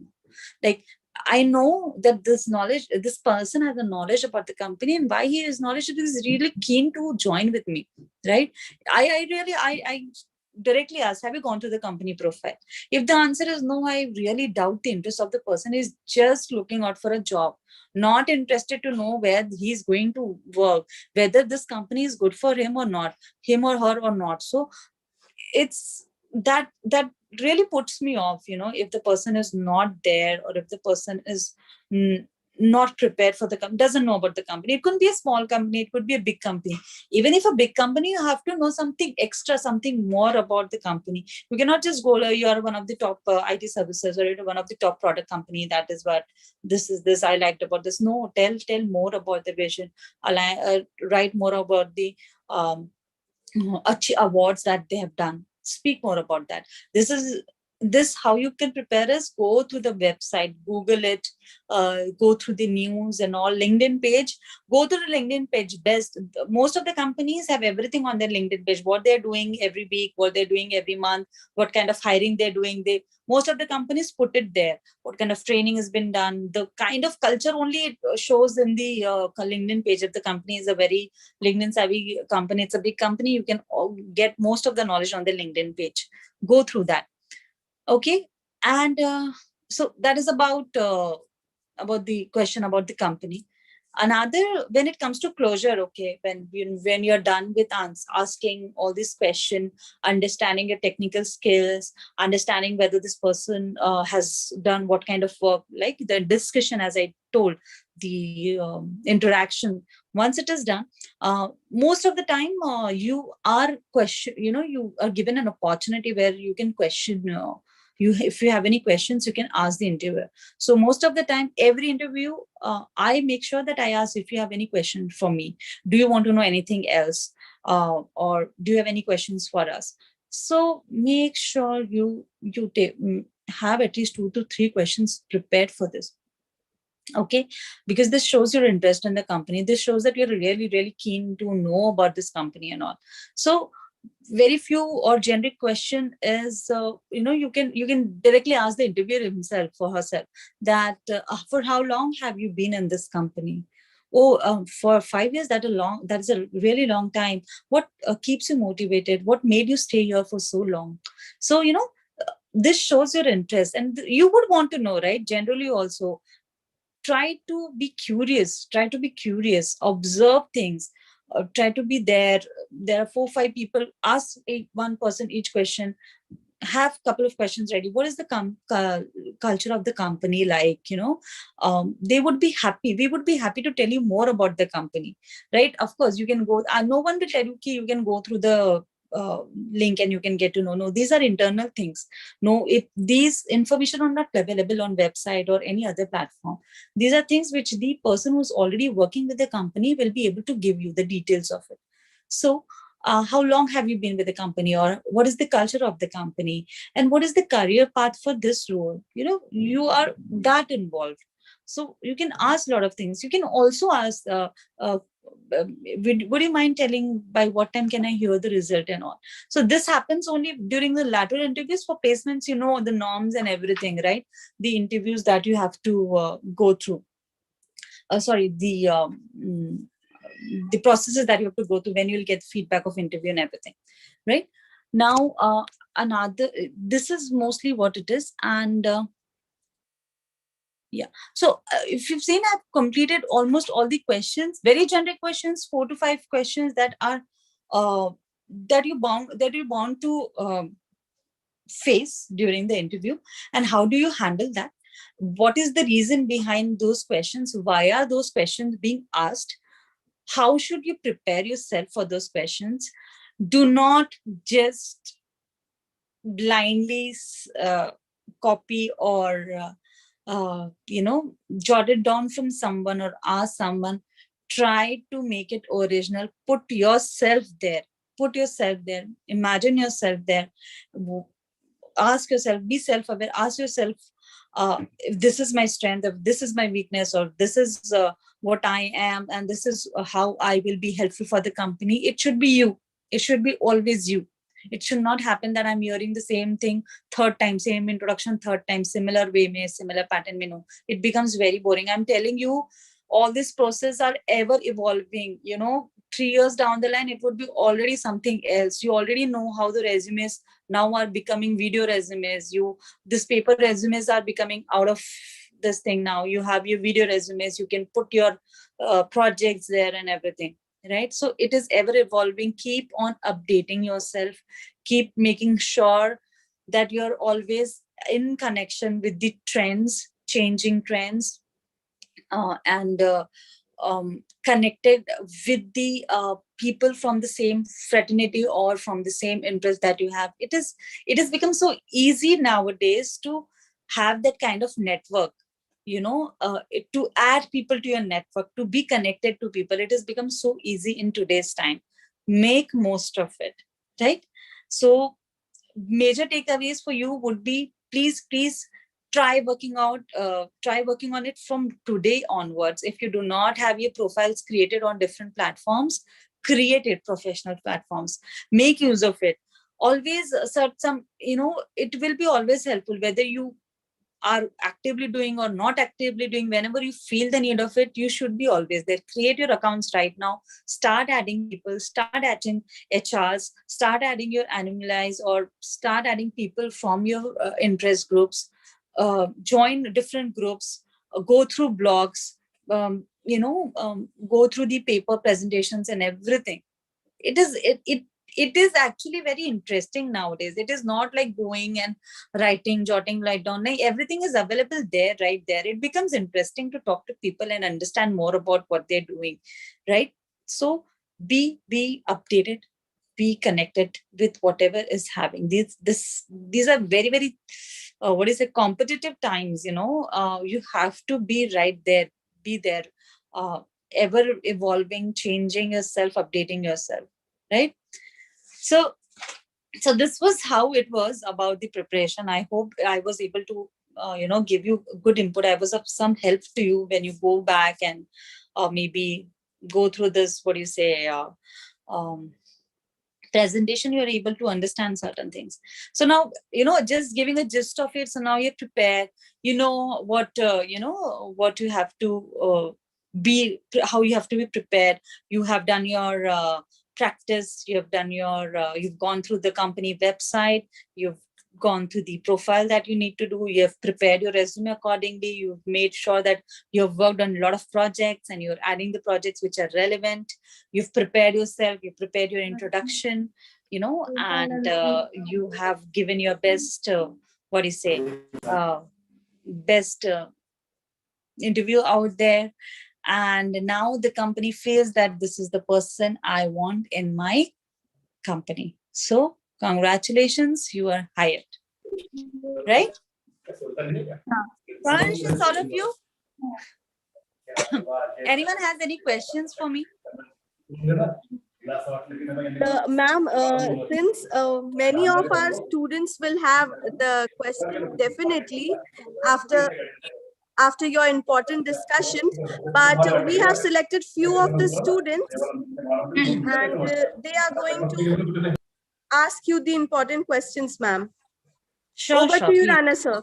Like, I know that this person has a knowledge about the company, and why he is knowledgeable is really keen to join with me, right? I directly ask, have you gone to the company profile? If the answer is no, I really doubt the interest of the person. Is just looking out for a job, not interested to know where he's going to work, whether this company is good for him or not, him or her or not. So it's that really puts me off, if the person is not there, or if the person is not prepared for the company, doesn't know about the company. It could be a small company, it could be a big company. Even if a big company, you have to know something extra, something more about the company. You cannot just go, you are one of the top IT services, or you're one of the top product company, that is what this I liked about this. No, tell more about the vision, write more about the awards that they have done. Speak more about that. This how you can prepare is, go to the website, Google it, go through the news and all. LinkedIn page, go to the LinkedIn page. Best, most of the companies have everything on their LinkedIn page, what they're doing every week, what they're doing every month, what kind of hiring they're doing. Most of the companies put it there, what kind of training has been done, the kind of culture only it shows in the LinkedIn page. If the company is a very LinkedIn savvy company, it's a big company, you can get most of the knowledge on the LinkedIn page. Go through that. Okay. And so that is about the question about the company. Another, when it comes to closure, okay, when you're done with asking all these questions, understanding your technical skills, understanding whether this person has done what kind of work, like the discussion, as I told, the interaction, once it is done, most of the time you are you are given an opportunity where you can question, if you have any questions, you can ask the interviewer. So most of the time, every interview, I make sure that I ask, if you have any question for me, do you want to know anything else, or do you have any questions for us? So make sure you have at least 2 to 3 questions prepared for this. Okay, because this shows your interest in the company. This shows that you're really, really keen to know about this company and all. So very few or generic question is, you can directly ask the interviewer himself or herself that, for how long have you been in this company? Oh, for 5 years. That is a really long time. What keeps you motivated? What made you stay here for so long? So this shows your interest, and you would want to know, right? Generally also, try to be curious, observe things, try to be there are 4 5 people, ask one person each question, have couple of questions ready. What is the culture of the company like? They would be happy, we would be happy to tell you more about the company, right? Of course, you can go, no one will tell you, you can go through the link and you can get to know. No, these are internal things. No, if these information are not available on website or any other platform, these are things which the person who's already working with the company will be able to give you the details of it. So how long have you been with the company, or what is the culture of the company, and what is the career path for this role? You are that involved. So you can ask a lot of things. You can also ask, would you mind telling by what time can I hear the result and all? So this happens only during the lateral interviews. For placements, the norms and everything, right? The interviews that you have to go through. The processes that you have to go through when you'll get feedback of interview and everything, right? Now, this is mostly what it is. And yeah, so if you've seen, I've completed almost all the questions, very generic questions, 4 to 5 questions that are that you're bound to face during the interview. And how do you handle that? What is the reason behind those questions? Why are those questions being asked? How should you prepare yourself for those questions? Do not just blindly copy or jot it down from someone or ask someone. Try to make it original. Put yourself there. Imagine yourself there. Ask yourself, be self-aware. Ask yourself, if this is my strength, if this is my weakness, or this is what I am, and this is how I will be helpful for the company. It should be you. It should be always you. It should not happen that I'm hearing the same thing third time, same introduction third time, similar way mein, similar pattern mein. No, it becomes very boring. I'm telling you, all this process are ever evolving. 3 years down the line, it would be already something else. You already know how the resumes now are becoming video resumes. This paper resumes are becoming out of this thing now. You have your video resumes. You can put your projects there and everything, right? So it is ever evolving. Keep on updating yourself. Keep making sure that you're always in connection with the trends, changing trends, and connected with the people from the same fraternity or from the same interest that you have. It has become so easy nowadays to have that kind of network, to add people to your network, to be connected to people. It has become so easy in today's time. Make most of it, right? So major takeaways for you would be, please try working on it from today onwards. If you do not have your profiles created on different platforms, create it, professional platforms. Make use of it. Always search some, it will be always helpful, whether you are actively doing or not actively doing. Whenever you feel the need of it, you should be always there. Create your accounts right now. Start adding people, start adding HRs, start adding your animalize, or start adding people from your interest groups. Join different groups, go through blogs, go through the paper presentations and everything. It is actually very interesting nowadays. It is not like going and jotting right down. Like, everything is available there, right there. It becomes interesting to talk to people and understand more about what they're doing, right? So be updated, be connected with whatever is happening. These are very, very competitive times. You have to be right there, be there, ever evolving, changing yourself, updating yourself, right? So this was how it was about the preparation. I hope I was able to give you good input. I was of some help to you when you go back and maybe go through this, presentation. You're able to understand certain things. So now, just giving a gist of it. So now you're prepared. What what you have to how you have to be prepared. You have done your practice. You've gone through the company website. You've gone through the profile that you need to do. You have prepared your resume accordingly. You've made sure that you've worked on a lot of projects and you're adding the projects which are relevant. You've prepared yourself. You prepared your introduction, and you have given your best, best interview out there. And now the company feels that this is the person I want in my company. So congratulations, you are hired. Right? Congratulations, all of you. Anyone has any questions for me? Ma'am, since many of our students will have the question definitely after your important discussions, but we have selected few of the students and they are going to ask you the important questions, ma'am. Sure, Over sure, to you, please. Rana sir.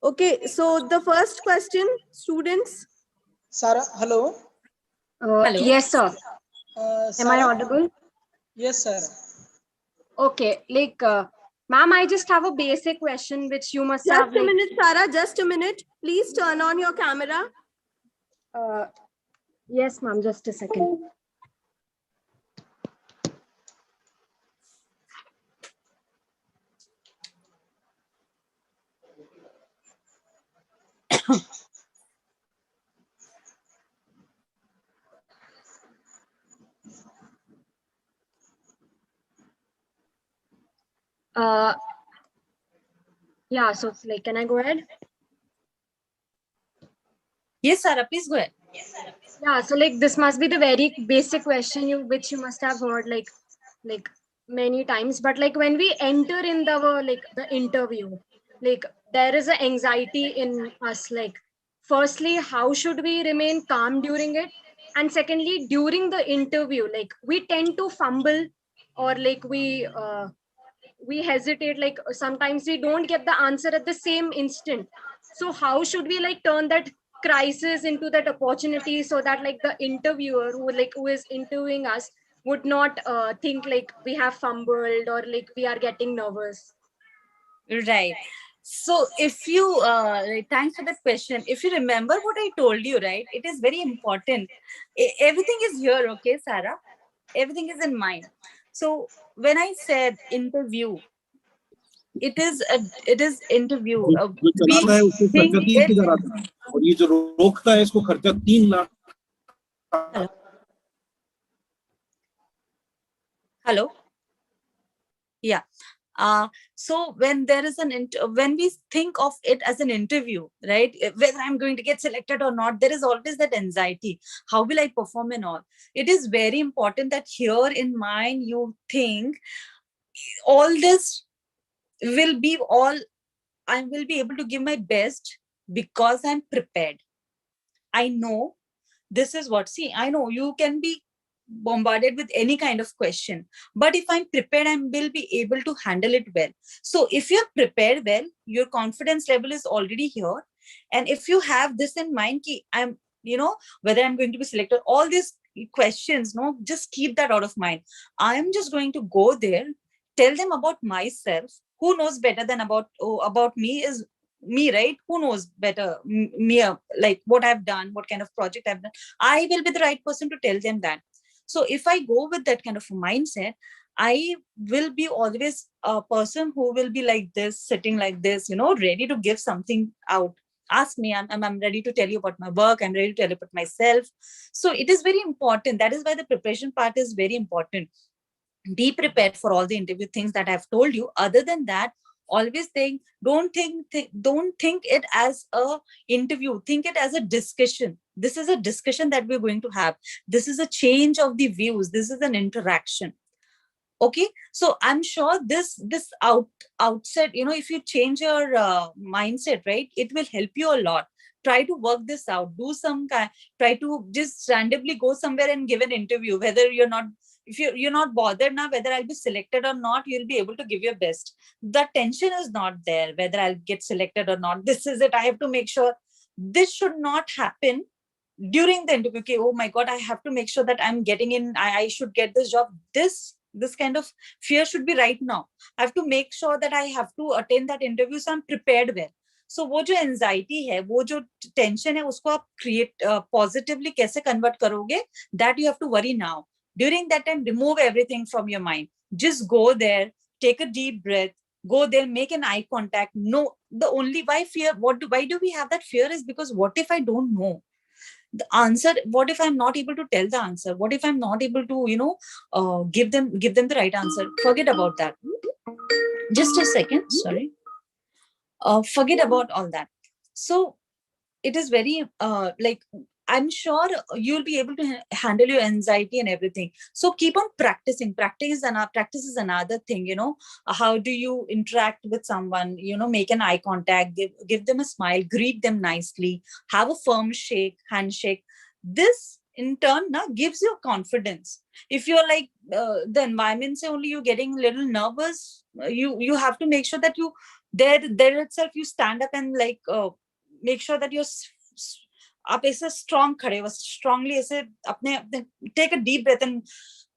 Okay, so the first question, students. Sarah, hello. Hello. Yes, sir. Am I Sarah? audible? Yes, sir. Okay, like, ma'am, I just have a basic question which you must have, Just a like, minute, Sarah, just a minute. Please turn on your camera. yes, ma'am, just a second. Uh, yeah, so it's like, can I go ahead? Yes, Sarah, please go ahead. Yeah, so like this must be the very basic question which you must have heard like many times. But like when we enter in the interview, like there is an anxiety in us. Like, firstly, how should we remain calm during it? And secondly, during the interview, like we tend to fumble, or like we hesitate. Like sometimes we don't get the answer at the same instant. So how should we like turn that crisis into that opportunity, so that like the interviewer who is interviewing us would not think like we have fumbled or like we are getting nervous? Right. So if you, thanks for that question. If you remember what I told you, right, it is very important. Everything is here, okay, Sarah? Everything is in mind. So when I said interview, it is interview. जो We चलाता है उसको खर्चा think 30,000 आता है और ये जो रोकता है इसको खर्चा 3 lakh. Hello. Hello. Yeah. So when there is when we think of it as an interview, right, whether I'm going to get selected or not, there is always that anxiety. How will I perform and all? It is very important that here in mind you think all this will be all, I will be able to give my best because I'm prepared. I know this is what, see, I know you can be bombarded with any kind of question, but if I'm prepared, I will be able to handle it well. So if you're prepared well, your confidence level is already here. And if you have this in mind, I'm, whether I'm going to be selected, all these questions, no, just keep that out of mind. I'm just going to go there, tell them about myself. Who knows better than about me is me, right? Who knows better me, like what I've done, what kind of project I've done. I will be the right person to tell them that. So if I go with that kind of mindset, I will be always a person who will be like this, sitting like this, ready to give something out. Ask me, I'm ready to tell you about my work. I'm ready to tell you about myself. So it is very important. That is why the preparation part is very important. Be prepared for all the interview things that I've told you. Other than that, always don't think it as a interview. Think it as a discussion. This is a discussion that we're going to have. This is a change of the views. This is an interaction. Okay, so I'm sure this outset, if you change your mindset, right, it will help you a lot. Try to work this out. Do some kind, try to just randomly go somewhere and give an interview. Whether you're not, if you're not bothered now whether I'll be selected or not, you'll be able to give your best. The tension is not there whether I'll get selected or not. This is it. I have to make sure this should not happen during the interview. Okay, oh my God, I have to make sure that I'm getting in. I should get this job. This kind of fear should be right now. I have to make sure that I have to attend that interview, so I'm prepared well. So वो जो anxiety है, वो जो tension है, उसको आप create positively कैसे convert करोगे? That you have to worry now. During that time, remove everything from your mind. Just go there, take a deep breath, go there, make an eye contact. No, the only why fear, why do we have that fear is because what if I don't know? the answer, what if I'm not able to tell the answer? What if I'm not able to, give them the right answer? Forget about that. Just a second, sorry. Forget about all that. So it is very like, I'm sure you'll be able to handle your anxiety and everything. So keep on practicing. Practice is another thing. How do you interact with someone? Make an eye contact, give them a smile, greet them nicely, have a firm handshake. This in turn gives you confidence. If you're like the environment say only you're getting a little nervous, you have to make sure that you there itself you stand up and like make sure that you're आप ऐसे strong खड़े हो, strongly ऐसे अपने take a deep breath and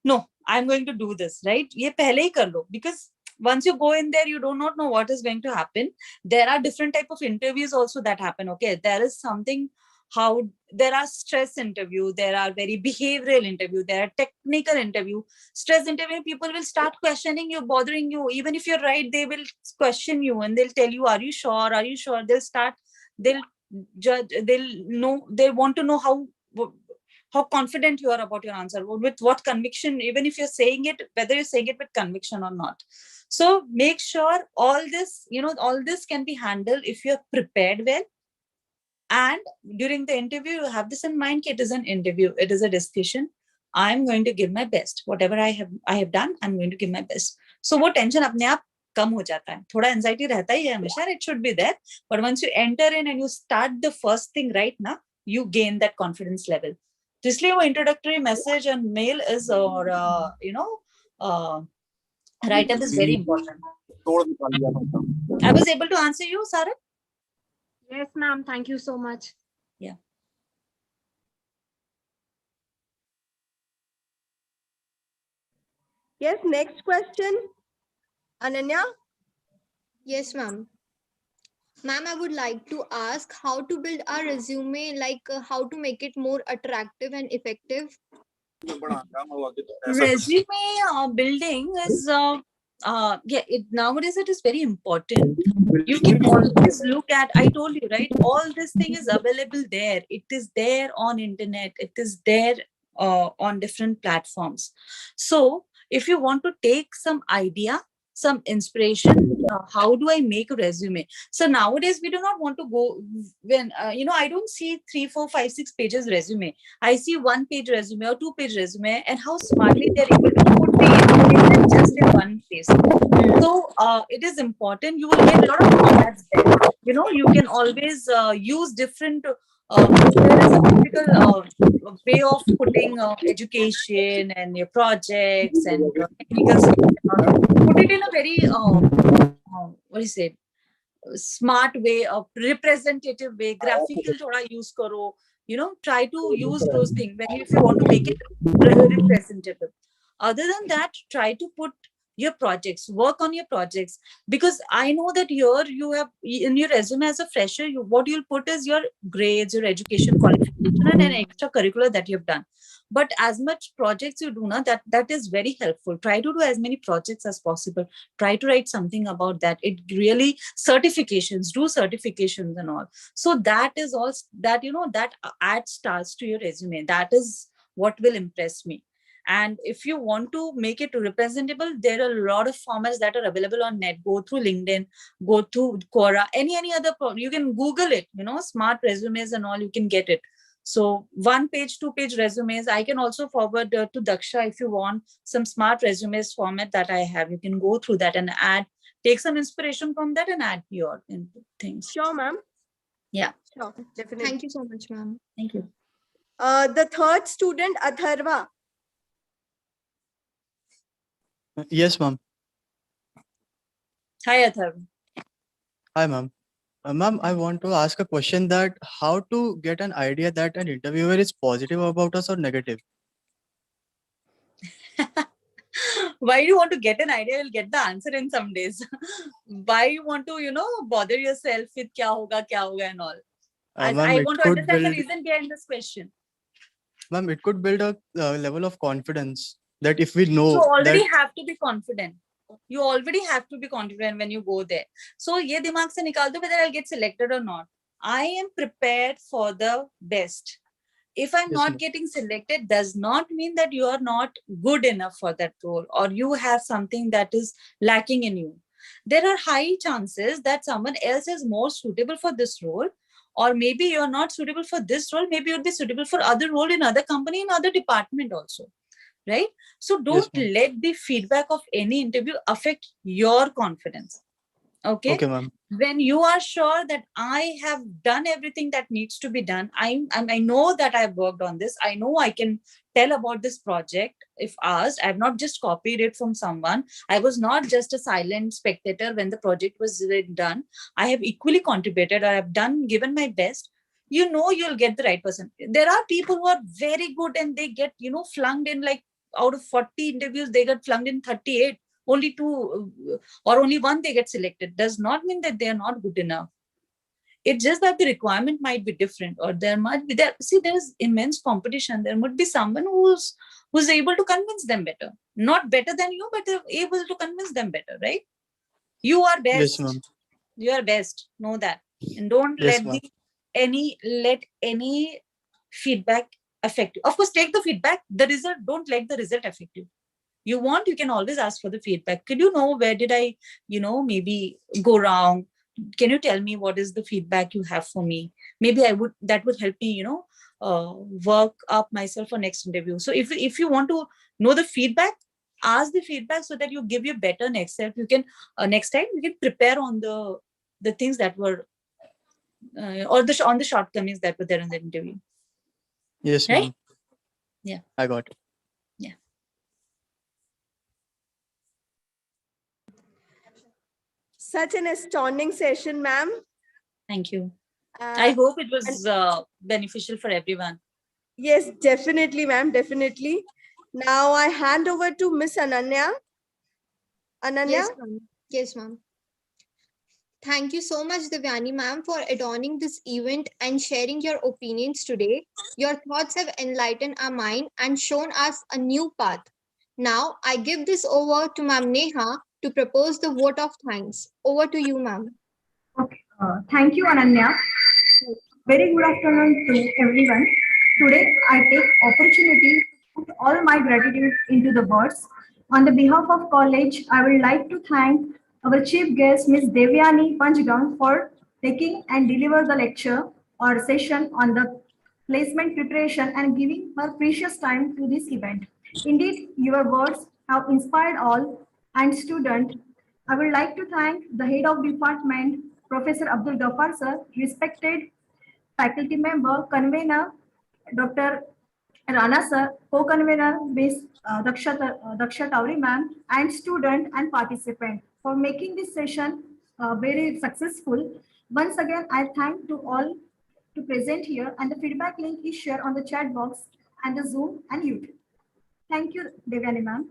no, I'm going to do this, right? ये पहले ही कर लो, because once you go in there, you do not know what is going to happen. There are different type of interviews also that happen. Okay, there is something how there are stress interview, there are very behavioral interview, there are technical interview. Stress interview, people will start questioning you, bothering you. Even if you're right, they will question you and they'll tell you, are you sure? Are you sure? They'll judge, they want to know how confident you are about your answer, with what conviction, even if you're saying it, whether you're saying it with conviction or not. So make sure all this can be handled if you're prepared well. And during the interview, you have this in mind, it is an interview, it is a discussion. I'm going to give my best. Whatever I have done, I'm going to give my best. So वो tension अपने आप कम हो जाता है. थोड़ा anxiety रहता ही है हमेशा, it should be there. But once you enter in and you start the first thing right now, you gain that confidence level. तो इसलिए वो introductory message and mail is or write-up is very important. I was able to answer you, Sarah? Yes, ma'am. Thank you so much. Yeah. Yes, next question. Ananya? Yes, ma'am. Ma'am, I would like to ask how to build our resume, like how to make it more attractive and effective. Resume building is nowadays it is very important. You can always look at, I told you, right? All this thing is available there. It is there on internet. It is there on different platforms. So if you want to take some idea, some inspiration, how do I make a resume? So nowadays we do not want to go when I don't see 3, 4, 5, 6 pages resume. I see 1 page resume or 2 page resume, and how smartly they're able to put the information just in one place. So it is important. You will get a lot of formats there. You can always use different. There is a typical way of putting education and your projects and technical stuff. Put it in a very what do you say, smart way, a representative way, graphical thoda use karo. Try to use those things if you want to make it representative. Other than that, try to put your projects, work on your projects, because I know that here you have in your resume as a fresher, what you'll put is your grades, your education qualification, and an extracurricular that you've done. But as much projects you do that is very helpful. Try to do as many projects as possible. Try to write something about that. It really certifications, do certifications and all. So that is all that that adds stars to your resume. That is what will impress me. And if you want to make it representable, there are a lot of formats that are available on net. Go through LinkedIn, go through Quora, any other. You can Google it, smart resumes and all, you can get it. So 1 page, 2 page resumes. I can also forward to Daksha if you want some smart resumes format that I have. You can go through that and take some inspiration from that and add your things. Sure, ma'am. Yeah. Sure, definitely. Thank you so much, ma'am. Thank you. The third student, Atharva. Yes, ma'am. Hi, Atharva. Hi, ma'am. Ma'am, I want to ask a question that how to get an idea that an interviewer is positive about us or negative? Why do you want to get an idea? You'll get the answer in some days. Why you want to, bother yourself with kya hoga and all? I want to understand the reason behind this question. Ma'am, it could build a level of confidence that if we know you already have to be confident. You already have to be confident when you go there. So ye dimag se nikal do whether I'll get selected or not. I am prepared for the best. If I'm Yes, not ma'am. getting selected, does not mean that you are not good enough for that role, or you have something that is lacking in you. There are high chances that someone else is more suitable for this role, or maybe you're not suitable for this role. Maybe you'd be suitable for other role in other company, in other department also, right? So Yes, don't ma'am. let the feedback of any interview affect your confidence. Okay, Okay, ma'am. when you are sure that I have done everything that needs to be done, I know that I've worked on this, I know I can tell about this project if asked. I've not just copied it from someone, I was not just a silent spectator when the project was done. I have equally contributed, I have given my best. You know, you'll get the right person. There are people who are very good and they get, flunked in, like, out of 40 interviews they get flunked in 38. Only two or only one they get selected. Does not mean that they are not good enough. It's just that the requirement might be different, or there might be there. See, there's immense competition. There would be someone who's able to convince them better. Not better than you, but they're able to convince them better, right? You are Yes, best. ma'am. You are best. Know that. And don't Yes, let ma'am. any feedback affect you. Of course, take the feedback. The result, don't let the result affect you. You can always ask for the feedback. Could you know where did I, maybe go wrong? Can you tell me what is the feedback you have for me? Maybe that would help me, work up myself for next interview. So if you want to know the feedback, ask the feedback so that you give your better next step. You can, next time you can prepare on the things that were, or on the shortcomings that were there in the interview. Yes, Right? ma'am. Yeah. I got it. Yeah. Such an astounding session, ma'am. Thank you. I Uh, hope it and was beneficial for everyone. yes, definitely, ma'am, definitely. Now I hand over to Miss Ananya. Ananya? Yes, ma'am. Yes, ma'am. Thank you so much, Devyani ma'am, for adorning this event and sharing your opinions today. Your thoughts have enlightened our mind and shown us a new path. Now, I give this over to Ma'am Neha to propose the vote of thanks. Over to you, ma'am. Okay. Thank you, Ananya. Very good afternoon to everyone. Today, I take opportunity to put all my gratitude into the words. On the behalf of college, I would like to thank our chief guest, Ms. Devyani Panchgam, for taking and deliver the lecture or session on the placement preparation and giving her precious time to this event. Indeed, your words have inspired all and students. I would like to thank the head of department, Professor Abdul Ghaffar sir, respected faculty member, convener, Dr. Rana sir, co-convener, Ms. Daksha Tauri ma'am, and student and participant for making this session very successful. Once again, I thank to all to present here, and the feedback link is shared on the chat box and the Zoom and YouTube. Thank you, Devyani ma'am.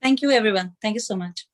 Thank you, everyone. Thank you so much.